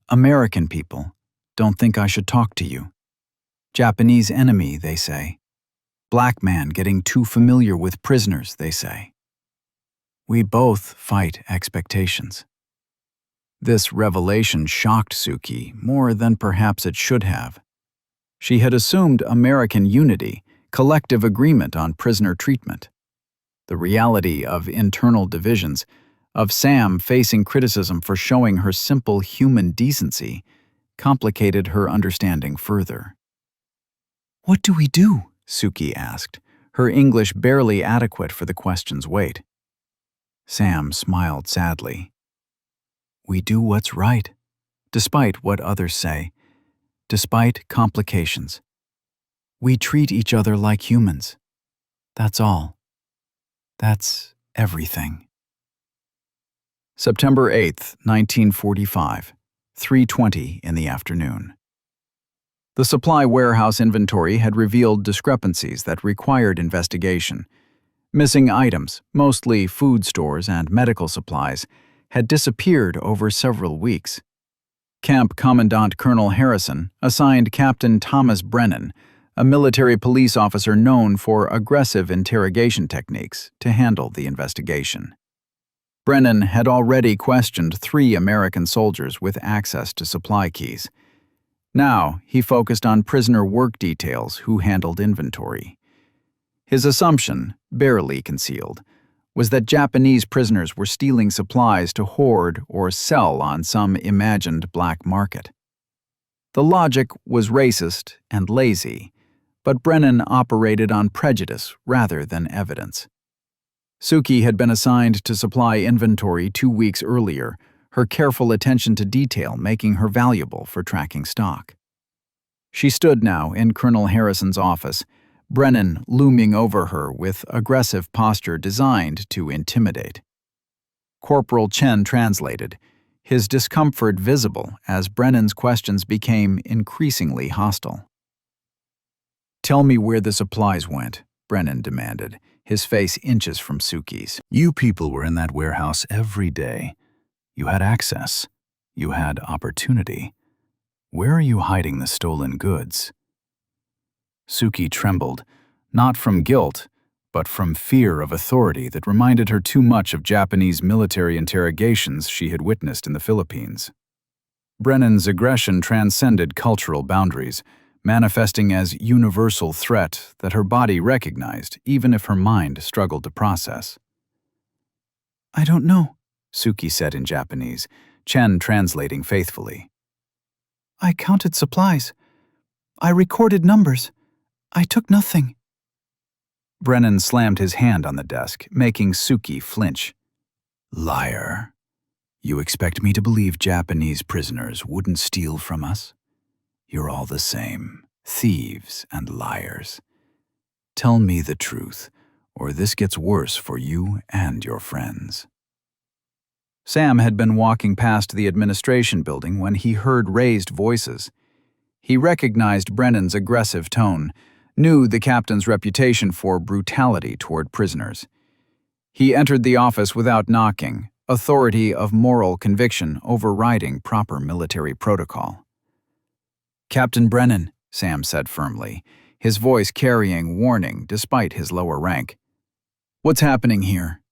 American people, don't think I should talk to you. Japanese enemy, they say. Black man getting too familiar with prisoners, they say. We both fight expectations." This revelation shocked Suki more than perhaps it should have. She had assumed American unity, collective agreement on prisoner treatment. The reality of internal divisions, of Sam facing criticism for showing her simple human decency, complicated her understanding further. "What do we do?" Suki asked, her English barely adequate for the question's weight. Sam smiled sadly. "We do what's right, despite what others say, despite complications. We treat each other like humans. That's all. That's everything." September 8th, 1945, 3:20 in the afternoon. The supply warehouse inventory had revealed discrepancies that required investigation. Missing items, mostly food stores and medical supplies, had disappeared over several weeks. Camp Commandant Colonel Harrison assigned Captain Thomas Brennan, a military police officer known for aggressive interrogation techniques, to handle the investigation. Brennan had already questioned 3 American soldiers with access to supply keys. Now he focused on prisoner work details who handled inventory. His assumption, barely concealed, was that Japanese prisoners were stealing supplies to hoard or sell on some imagined black market. The logic was racist and lazy, but Brennan operated on prejudice rather than evidence. Suki had been assigned to supply inventory 2 weeks earlier, her careful attention to detail making her valuable for tracking stock. She stood now in Colonel Harrison's office, Brennan looming over her with aggressive posture designed to intimidate. Corporal Chen translated, his discomfort visible as Brennan's questions became increasingly hostile. "Tell me where the supplies went," Brennan demanded, his face inches from Suki's. "You people were in that warehouse every day. You had access. You had opportunity. Where are you hiding the stolen goods?" Suki trembled, not from guilt, but from fear of authority that reminded her too much of Japanese military interrogations she had witnessed in the Philippines. Brennan's aggression transcended cultural boundaries, manifesting as universal threat that her body recognized even if her mind struggled to process. "I don't know," Suki said in Japanese, Chen translating faithfully. "I counted supplies. I recorded numbers. I took nothing." Brennan slammed his hand on the desk, making Suki flinch. "Liar. You expect me to believe Japanese prisoners wouldn't steal from us? You're all the same, thieves and liars. Tell me the truth, or this gets worse for you and your friends." Sam had been walking past the administration building when he heard raised voices. He recognized Brennan's aggressive tone, knew the captain's reputation for brutality toward prisoners. He entered the office without knocking, authority of moral conviction overriding proper military protocol. "Captain Brennan," Sam said firmly, his voice carrying warning despite his lower rank. "What's happening here?"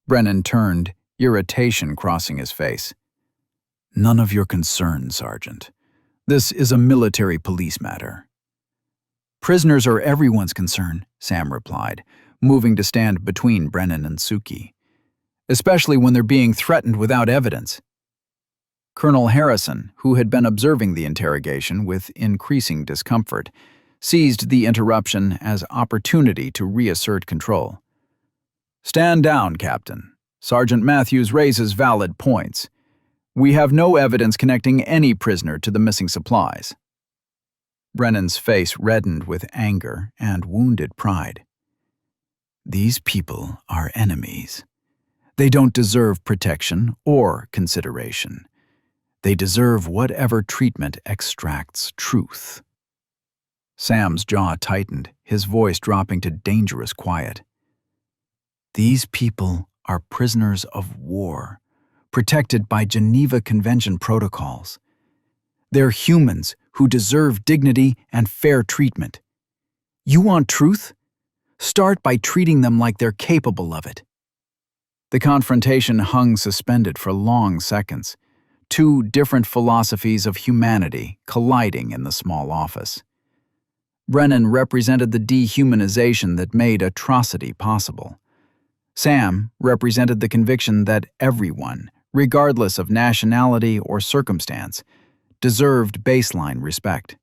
Brennan turned, irritation crossing his face. "None of your concern, Sergeant. This is a military police matter." "Prisoners are everyone's concern," Sam replied, moving to stand between Brennan and Suki. "Especially when they're being threatened without evidence." Colonel Harrison, who had been observing the interrogation with increasing discomfort, seized the interruption as opportunity to reassert control. "Stand down, Captain. Sergeant Matthews raises valid points. We have no evidence connecting any prisoner to the missing supplies. Brennan's face reddened with anger and wounded pride. These people are enemies. They don't deserve protection or consideration. They deserve whatever treatment extracts truth. Sam's jaw tightened, his voice dropping to dangerous quiet. These people are prisoners of war, protected by Geneva Convention protocols. They're humans who deserve dignity and fair treatment. You want truth? Start by treating them like they're capable of it. The confrontation hung suspended for long seconds, two different philosophies of humanity colliding in the small office. Brennan represented the dehumanization that made atrocity possible. Sam represented the conviction that everyone, regardless of nationality or circumstance, deserved baseline respect.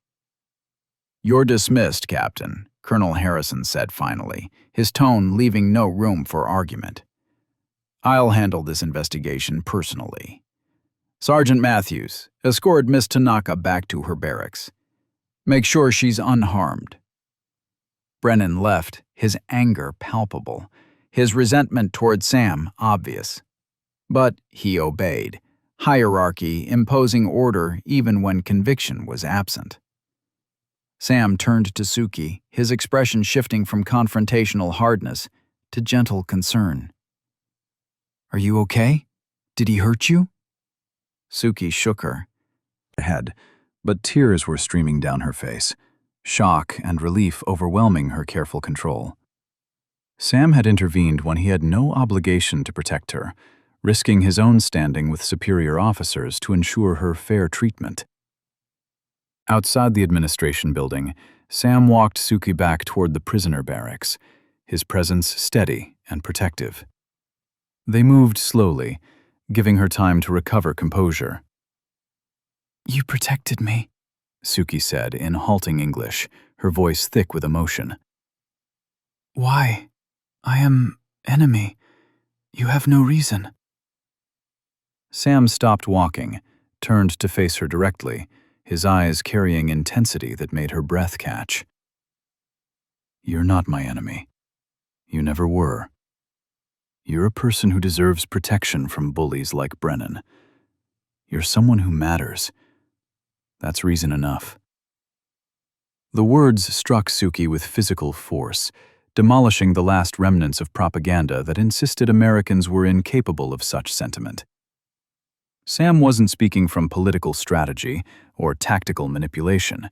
"You're dismissed, Captain," Colonel Harrison said finally, his tone leaving no room for argument. "I'll handle this investigation personally. Sergeant Matthews, escort Miss Tanaka back to her barracks. Make sure she's unharmed." Brennan left, his anger palpable, his resentment toward Sam obvious. But he obeyed, hierarchy imposing order even when conviction was absent. Sam turned to Suki, his expression shifting from confrontational hardness to gentle concern. "Are you okay? Did he hurt you?" Suki shook her head, but tears were streaming down her face, shock and relief overwhelming her careful control. Sam had intervened when he had no obligation to protect her, risking his own standing with superior officers to ensure her fair treatment. Outside the administration building, Sam walked Suki back toward the prisoner barracks, his presence steady and protective. They moved slowly, giving her time to recover composure. "You protected me," Suki said in halting English, her voice thick with emotion. "Why? I am enemy. You have no reason." Sam stopped walking, turned to face her directly, his eyes carrying intensity that made her breath catch. "You're not my enemy. You never were. You're a person who deserves protection from bullies like Brennan. You're someone who matters. That's reason enough." The words struck Suki with physical force, demolishing the last remnants of propaganda that insisted Americans were incapable of such sentiment. Sam wasn't speaking from political strategy or tactical manipulation.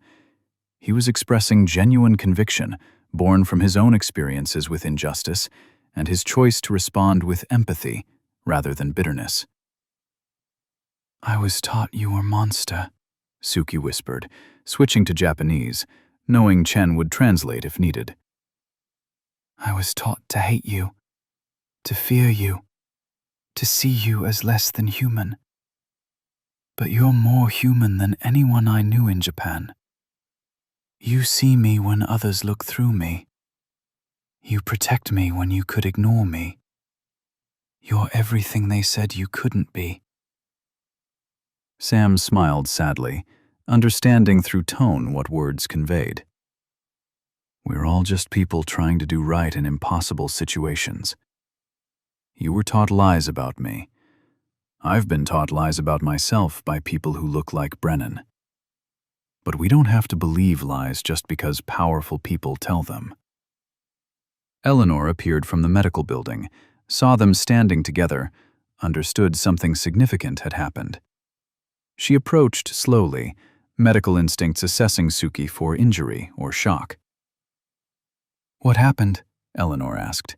He was expressing genuine conviction, born from his own experiences with injustice and his choice to respond with empathy rather than bitterness. "I was taught you were monster," Suki whispered, switching to Japanese, knowing Chen would translate if needed. "I was taught to hate you, to fear you, to see you as less than human. But you're more human than anyone I knew in Japan. You see me when others look through me. You protect me when you could ignore me. You're everything they said you couldn't be." Sam smiled sadly, understanding through tone what words conveyed. "We're all just people trying to do right in impossible situations. You were taught lies about me. I've been taught lies about myself by people who look like Brennan. But we don't have to believe lies just because powerful people tell them." Eleanor appeared from the medical building, saw them standing together, understood something significant had happened. She approached slowly, medical instincts assessing Suki for injury or shock. "What happened?" Eleanor asked.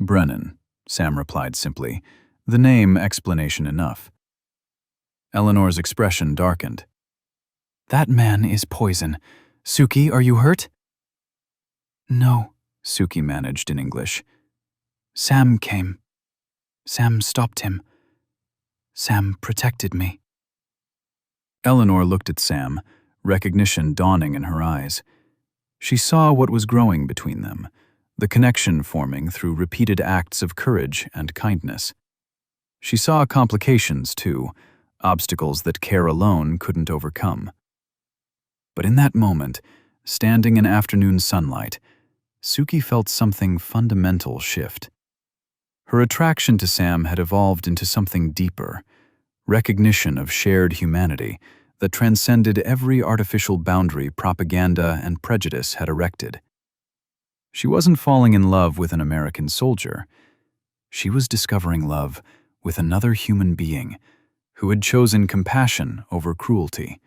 "Brennan," Sam replied simply, the name explanation enough. Eleanor's expression darkened. "That man is poison. Suki, are you hurt?" "No," Suki managed in English. "Sam came. Sam stopped him. Sam protected me." Eleanor looked at Sam, recognition dawning in her eyes. She saw what was growing between them, the connection forming through repeated acts of courage and kindness. She saw complications, too, obstacles that care alone couldn't overcome. But in that moment, standing in afternoon sunlight, Suki felt something fundamental shift. Her attraction to Sam had evolved into something deeper, recognition of shared humanity that transcended every artificial boundary propaganda and prejudice had erected. She wasn't falling in love with an American soldier. She was discovering love with another human being who had chosen compassion over cruelty,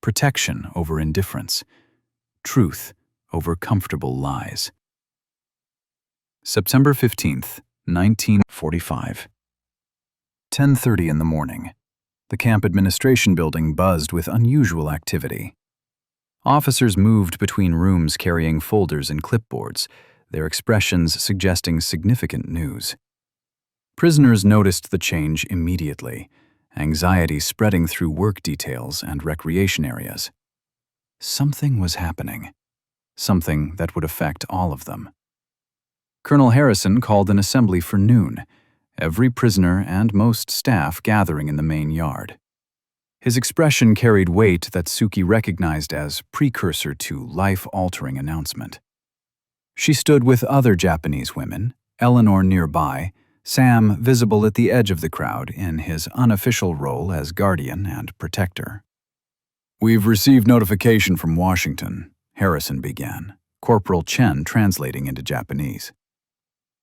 protection over indifference, truth over comfortable lies. September 15th, 1945. 10:30 in the morning. The camp administration building buzzed with unusual activity. Officers moved between rooms carrying folders and clipboards, their expressions suggesting significant news. Prisoners noticed the change immediately, anxiety spreading through work details and recreation areas. Something was happening, something that would affect all of them. Colonel Harrison called an assembly for noon, every prisoner and most staff gathering in the main yard. His expression carried weight that Suki recognized as precursor to life-altering announcement. She stood with other Japanese women, Eleanor nearby, Sam visible at the edge of the crowd in his unofficial role as guardian and protector. "We've received notification from Washington," Harrison began, Corporal Chen translating into Japanese.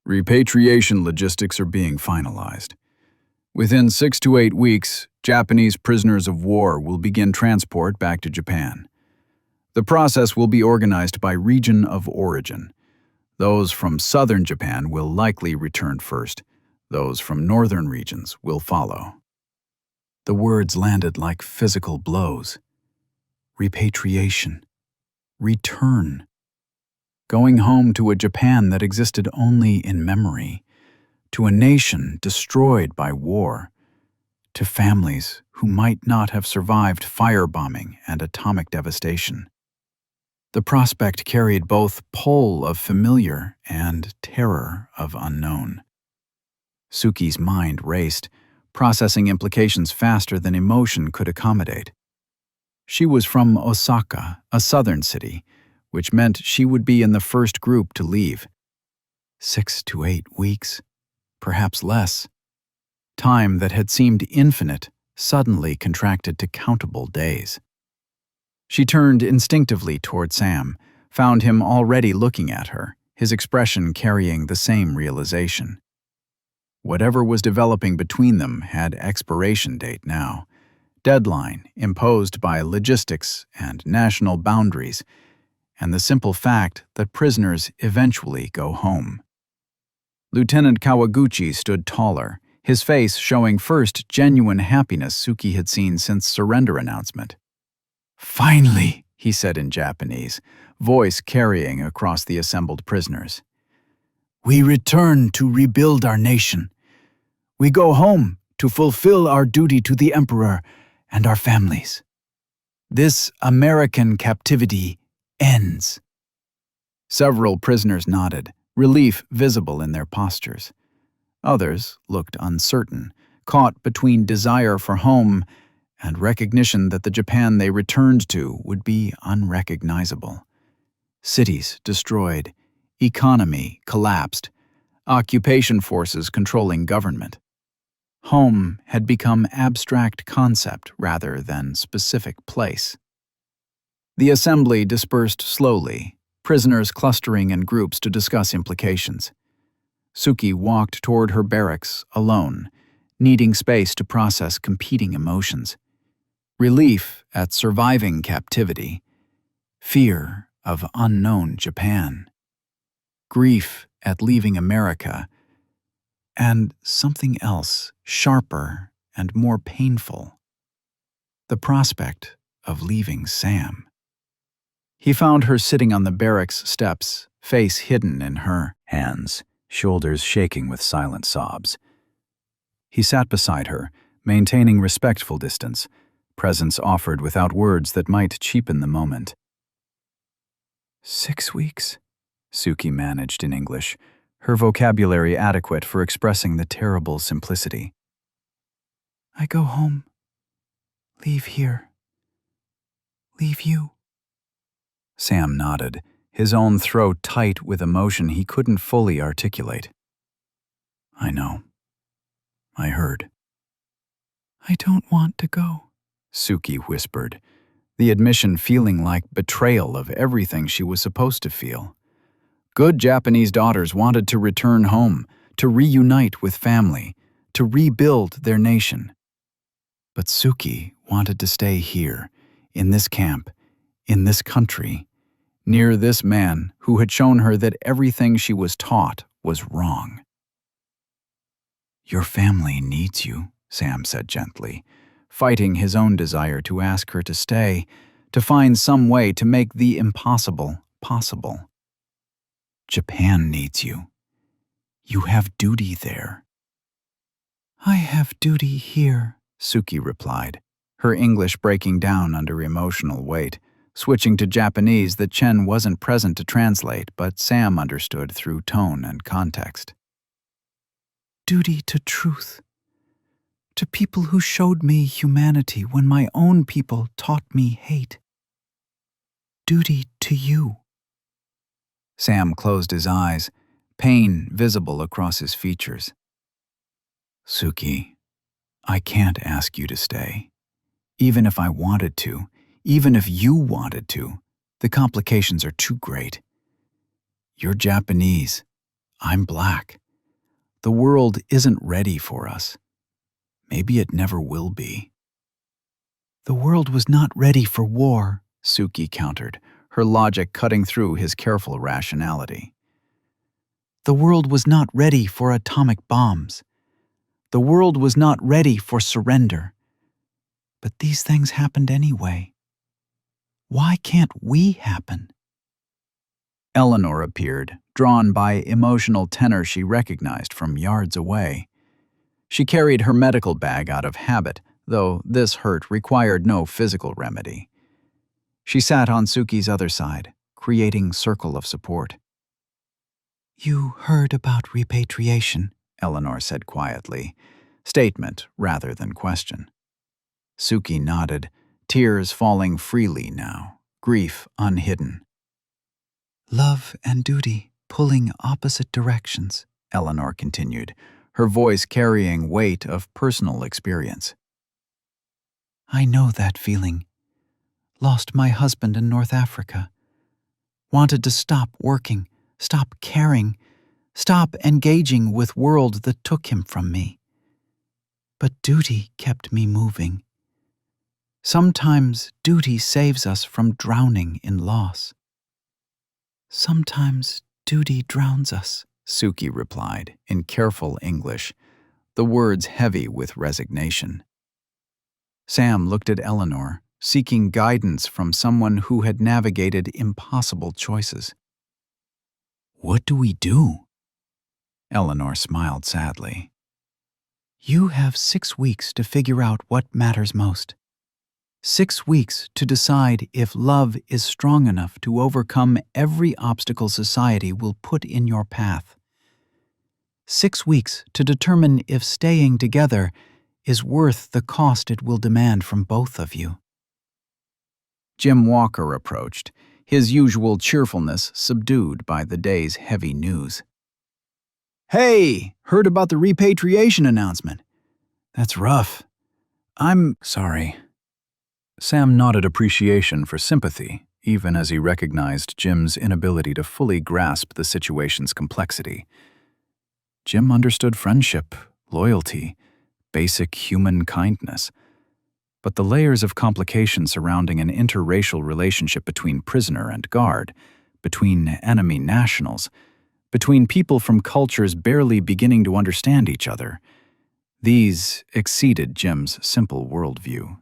"Repatriation logistics are being finalized. Within 6 to 8 weeks, Japanese prisoners of war will begin transport back to Japan. The process will be organized by region of origin. Those from southern Japan will likely return first. Those from northern regions will follow." The words landed like physical blows. Repatriation. Return. Going home to a Japan that existed only in memory, to a nation destroyed by war, to families who might not have survived firebombing and atomic devastation. The prospect carried both pull of familiar and terror of unknown. Suki's mind raced, processing implications faster than emotion could accommodate. She was from Osaka, a southern city, which meant she would be in the first group to leave. 6 to 8 weeks, perhaps less. Time that had seemed infinite suddenly contracted to countable days. She turned instinctively toward Sam, found him already looking at her, his expression carrying the same realization. Whatever was developing between them had expiration date now, deadline imposed by logistics and national boundaries, and the simple fact that prisoners eventually go home. Lieutenant Kawaguchi stood taller, his face showing first genuine happiness Suki had seen since surrender announcement. "Finally," he said in Japanese, voice carrying across the assembled prisoners. "We return to rebuild our nation. We go home to fulfill our duty to the Emperor and our families. This American captivity ends." Several prisoners nodded, relief visible in their postures. Others looked uncertain, caught between desire for home and recognition that the Japan they returned to would be unrecognizable. Cities destroyed, economy collapsed, occupation forces controlling government. Home had become abstract concept rather than specific place. The assembly dispersed slowly, prisoners clustering in groups to discuss implications. Suki walked toward her barracks alone, needing space to process competing emotions. Relief at surviving captivity, fear of unknown Japan, grief at leaving America, and something else sharper and more painful: the prospect of leaving Sam. He found her sitting on the barracks steps, face hidden in her hands, shoulders shaking with silent sobs. He sat beside her, maintaining respectful distance, presence offered without words that might cheapen the moment. 6 weeks, Suki managed in English, her vocabulary adequate for expressing the terrible simplicity. I go home. Leave here. Leave you. Sam nodded, his own throat tight with emotion he couldn't fully articulate. I know. I heard. I don't want to go, Suki whispered, the admission feeling like betrayal of everything she was supposed to feel. Good Japanese daughters wanted to return home, to reunite with family, to rebuild their nation. But Suki wanted to stay here, in this camp, in this country, near this man who had shown her that everything she was taught was wrong. Your family needs you, Sam said gently, fighting his own desire to ask her to stay, to find some way to make the impossible possible. Japan needs you. You have duty there. I have duty here, Suki replied, her English breaking down under emotional weight, switching to Japanese that Chen wasn't present to translate, but Sam understood through tone and context. Duty to truth. To people who showed me humanity when my own people taught me hate. Duty to you. Sam closed his eyes, pain visible across his features. Suki, I can't ask you to stay. Even if I wanted to, even if you wanted to, the complications are too great. You're Japanese. I'm black. The world isn't ready for us. Maybe it never will be. The world was not ready for war, Suki countered, her logic cutting through his careful rationality. The world was not ready for atomic bombs. The world was not ready for surrender. But these things happened anyway. Why can't we happen? Eleanor appeared, drawn by emotional tenor she recognized from yards away. She carried her medical bag out of habit, though this hurt required no physical remedy. She sat on Suki's other side, creating circle of support. You heard about repatriation, Eleanor said quietly, statement rather than question. Suki nodded, tears falling freely now, grief unhidden. Love and duty pulling opposite directions, Eleanor continued, her voice carrying weight of personal experience. I know that feeling. Lost my husband in North Africa. Wanted to stop working, stop caring, stop engaging with world that took him from me. But duty kept me moving. Sometimes duty saves us from drowning in loss. Sometimes duty drowns us, Suki replied in careful English, the words heavy with resignation. Sam looked at Eleanor, seeking guidance from someone who had navigated impossible choices. What do we do? Eleanor smiled sadly. You have 6 weeks to figure out what matters most. 6 weeks to decide if love is strong enough to overcome every obstacle society will put in your path. 6 weeks to determine if staying together is worth the cost it will demand from both of you. Jim Walker approached, his usual cheerfulness subdued by the day's heavy news. Hey, heard about the repatriation announcement. That's rough. I'm sorry. Sam nodded appreciation for sympathy, even as he recognized Jim's inability to fully grasp the situation's complexity. Jim understood friendship, loyalty, basic human kindness. But the layers of complication surrounding an interracial relationship between prisoner and guard, between enemy nationals, between people from cultures barely beginning to understand each other, these exceeded Jim's simple worldview.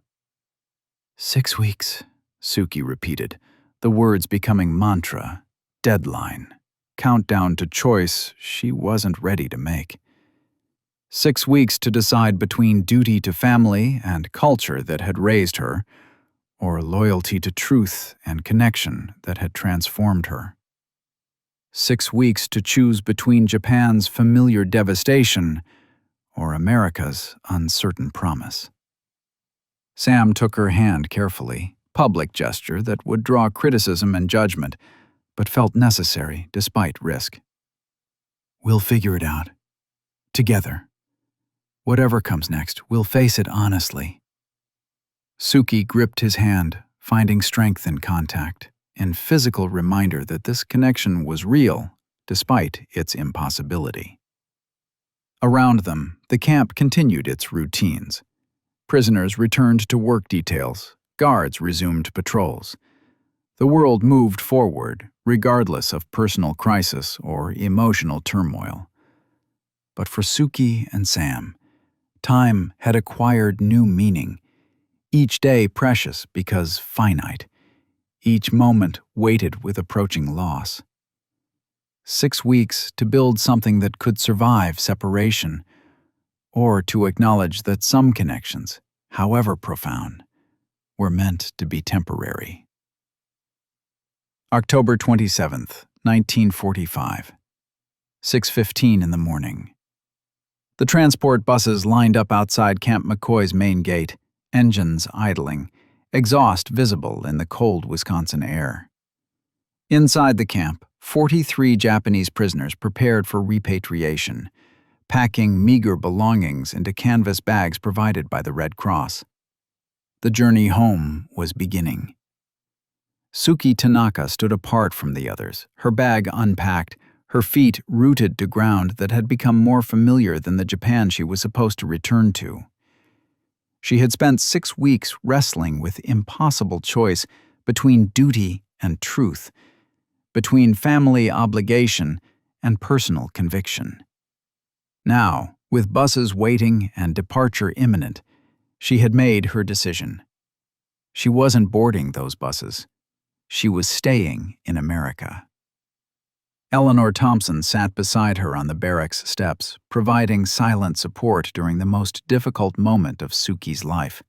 6 weeks, Suki repeated, the words becoming mantra, deadline, countdown to choice she wasn't ready to make. 6 weeks to decide between duty to family and culture that had raised her, or loyalty to truth and connection that had transformed her. 6 weeks to choose between Japan's familiar devastation or America's uncertain promise. Sam took her hand carefully, public gesture that would draw criticism and judgment, but felt necessary despite risk. "We'll figure it out. Together. Whatever comes next, we'll face it honestly." Suki gripped his hand, finding strength in contact, and physical reminder that this connection was real, despite its impossibility. Around them, the camp continued its routines. Prisoners returned to work details, guards resumed patrols. The world moved forward, regardless of personal crisis or emotional turmoil. But for Suki and Sam, time had acquired new meaning, each day precious because finite, each moment weighted with approaching loss. 6 weeks to build something that could survive separation, or to acknowledge that some connections, however profound, were meant to be temporary. October 27th, 1945, 6:15 in the morning. The transport buses lined up outside Camp McCoy's main gate, engines idling, exhaust visible in the cold Wisconsin air. Inside the camp, 43 Japanese prisoners prepared for repatriation, packing meager belongings into canvas bags provided by the Red Cross. The journey home was beginning. Suki Tanaka stood apart from the others, her bag unpacked, her feet rooted to ground that had become more familiar than the Japan she was supposed to return to. She had spent 6 weeks wrestling with impossible choice between duty and truth, between family obligation and personal conviction. Now, with buses waiting and departure imminent, she had made her decision. She wasn't boarding those buses. She was staying in America. Eleanor Thompson sat beside her on the barracks steps, providing silent support during the most difficult moment of Suki's life.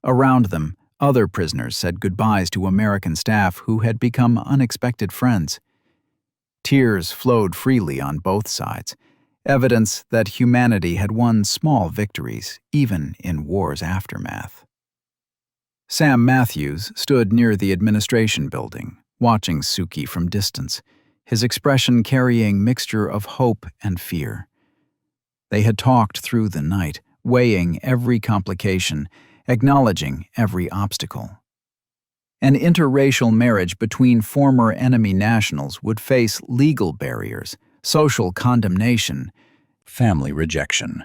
Around them, other prisoners said goodbyes to American staff who had become unexpected friends. Tears flowed freely on both sides, evidence that humanity had won small victories, even in war's aftermath. Sam Matthews stood near the administration building, watching Suki from distance, his expression carrying mixture of hope and fear. They had talked through the night, weighing every complication, acknowledging every obstacle. An interracial marriage between former enemy nationals would face legal barriers, social condemnation, family rejection.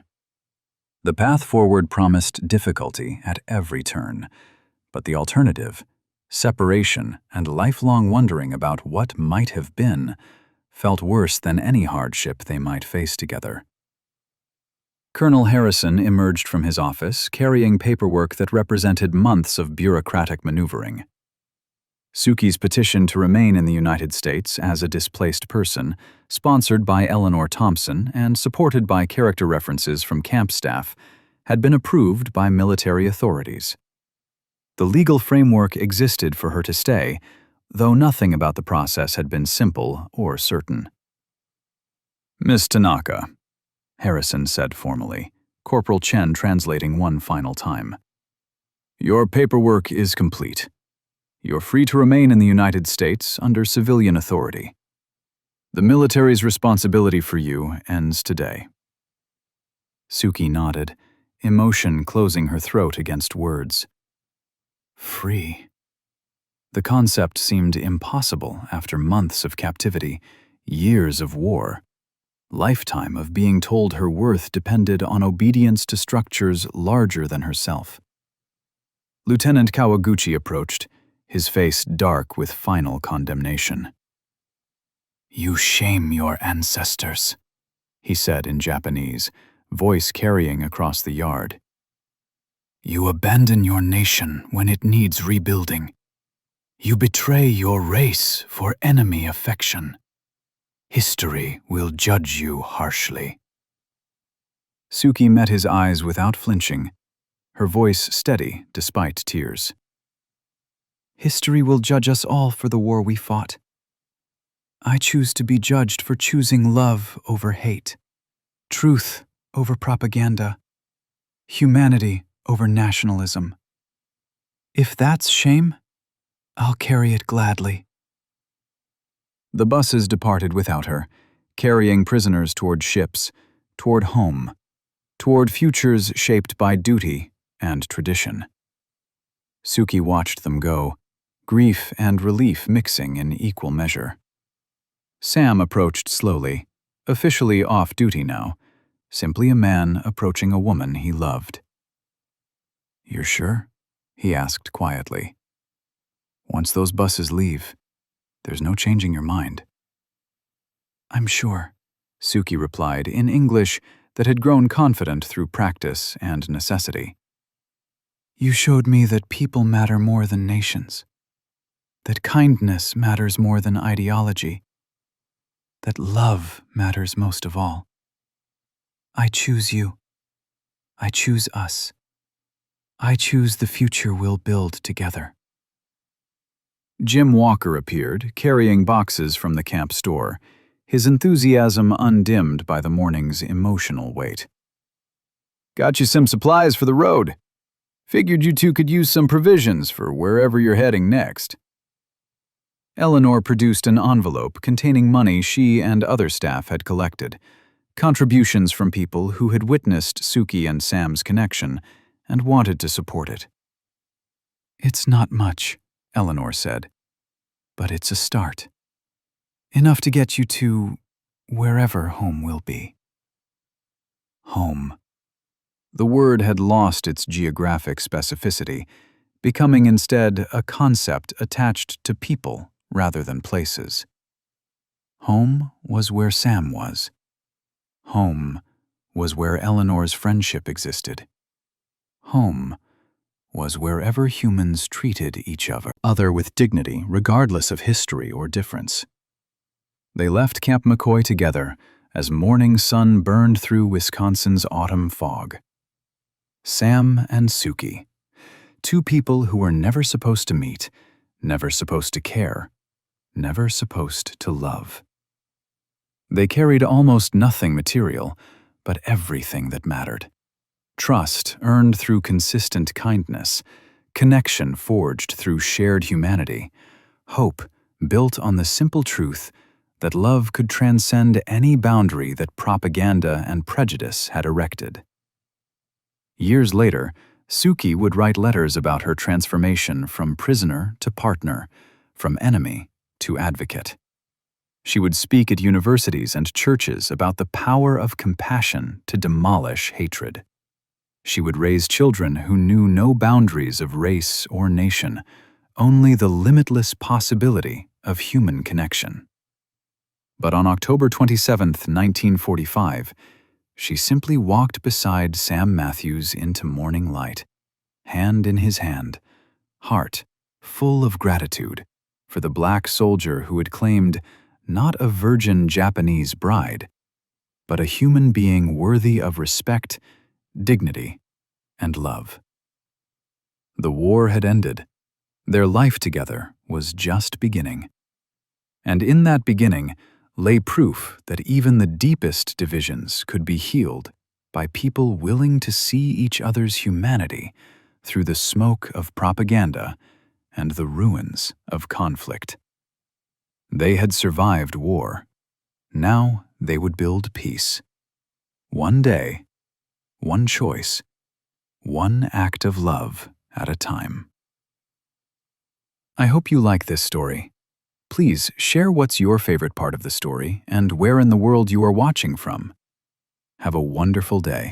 The path forward promised difficulty at every turn, but the alternative, separation and lifelong wondering about what might have been, felt worse than any hardship they might face together. Colonel Harrison emerged from his office carrying paperwork that represented months of bureaucratic maneuvering. Suki's petition to remain in the United States as a displaced person, sponsored by Eleanor Thompson and supported by character references from camp staff, had been approved by military authorities. The legal framework existed for her to stay, though nothing about the process had been simple or certain. "Miss Tanaka," Harrison said formally, Corporal Chen translating one final time. "Your paperwork is complete. You're free to remain in the United States under civilian authority. The military's responsibility for you ends today." Suki nodded, emotion closing her throat against words. Free. The concept seemed impossible after months of captivity, years of war, lifetime of being told her worth depended on obedience to structures larger than herself. Lieutenant Kawaguchi approached, his face dark with final condemnation. "You shame your ancestors," he said in Japanese, voice carrying across the yard. "You abandon your nation when it needs rebuilding. You betray your race for enemy affection. History will judge you harshly." Suki met his eyes without flinching, her voice steady despite tears. "History will judge us all for the war we fought. I choose to be judged for choosing love over hate, truth over propaganda, humanity over nationalism. If that's shame, I'll carry it gladly. The buses departed without her, carrying prisoners toward ships, toward home, toward futures shaped by duty and tradition. Suki watched them go, grief and relief mixing in equal measure. Sam approached slowly, officially off duty now, simply a man approaching a woman he loved. "You're sure?" he asked quietly. "Once those buses leave, there's no changing your mind." "I'm sure," Suki replied in English that had grown confident through practice and necessity. "You showed me that people matter more than nations, that kindness matters more than ideology, that love matters most of all. I choose you. I choose us. I choose the future we'll build together." Jim Walker appeared, carrying boxes from the camp store, his enthusiasm undimmed by the morning's emotional weight. "Got you some supplies for the road. Figured you two could use some provisions for wherever you're heading next." Eleanor produced an envelope containing money she and other staff had collected, contributions from people who had witnessed Suki and Sam's connection and wanted to support it. "It's not much," Eleanor said, "but it's a start. Enough to get you to wherever home will be." Home. The word had lost its geographic specificity, becoming instead a concept attached to people rather than places. Home was where Sam was. Home was where Eleanor's friendship existed. Home was wherever humans treated each other with dignity, regardless of history or difference. They left Camp McCoy together as morning sun burned through Wisconsin's autumn fog. Sam and Suki, two people who were never supposed to meet, never supposed to care, never supposed to love. They carried almost nothing material, but everything that mattered. Trust earned through consistent kindness, connection forged through shared humanity, hope built on the simple truth that love could transcend any boundary that propaganda and prejudice had erected. Years later, Suki would write letters about her transformation from prisoner to partner, from enemy to advocate. She would speak at universities and churches about the power of compassion to demolish hatred. She would raise children who knew no boundaries of race or nation, only the limitless possibility of human connection. But on October 27, 1945, she simply walked beside Sam Matthews into morning light, hand in his hand, heart full of gratitude for the black soldier who had claimed not a virgin Japanese bride, but a human being worthy of respect, dignity, and love. The war had ended. Their life together was just beginning. And in that beginning lay proof that even the deepest divisions could be healed by people willing to see each other's humanity through the smoke of propaganda and the ruins of conflict. They had survived war. Now they would build peace. One day, one choice, one act of love at a time. I hope you like this story. Please share what's your favorite part of the story and where in the world you are watching from. Have a wonderful day.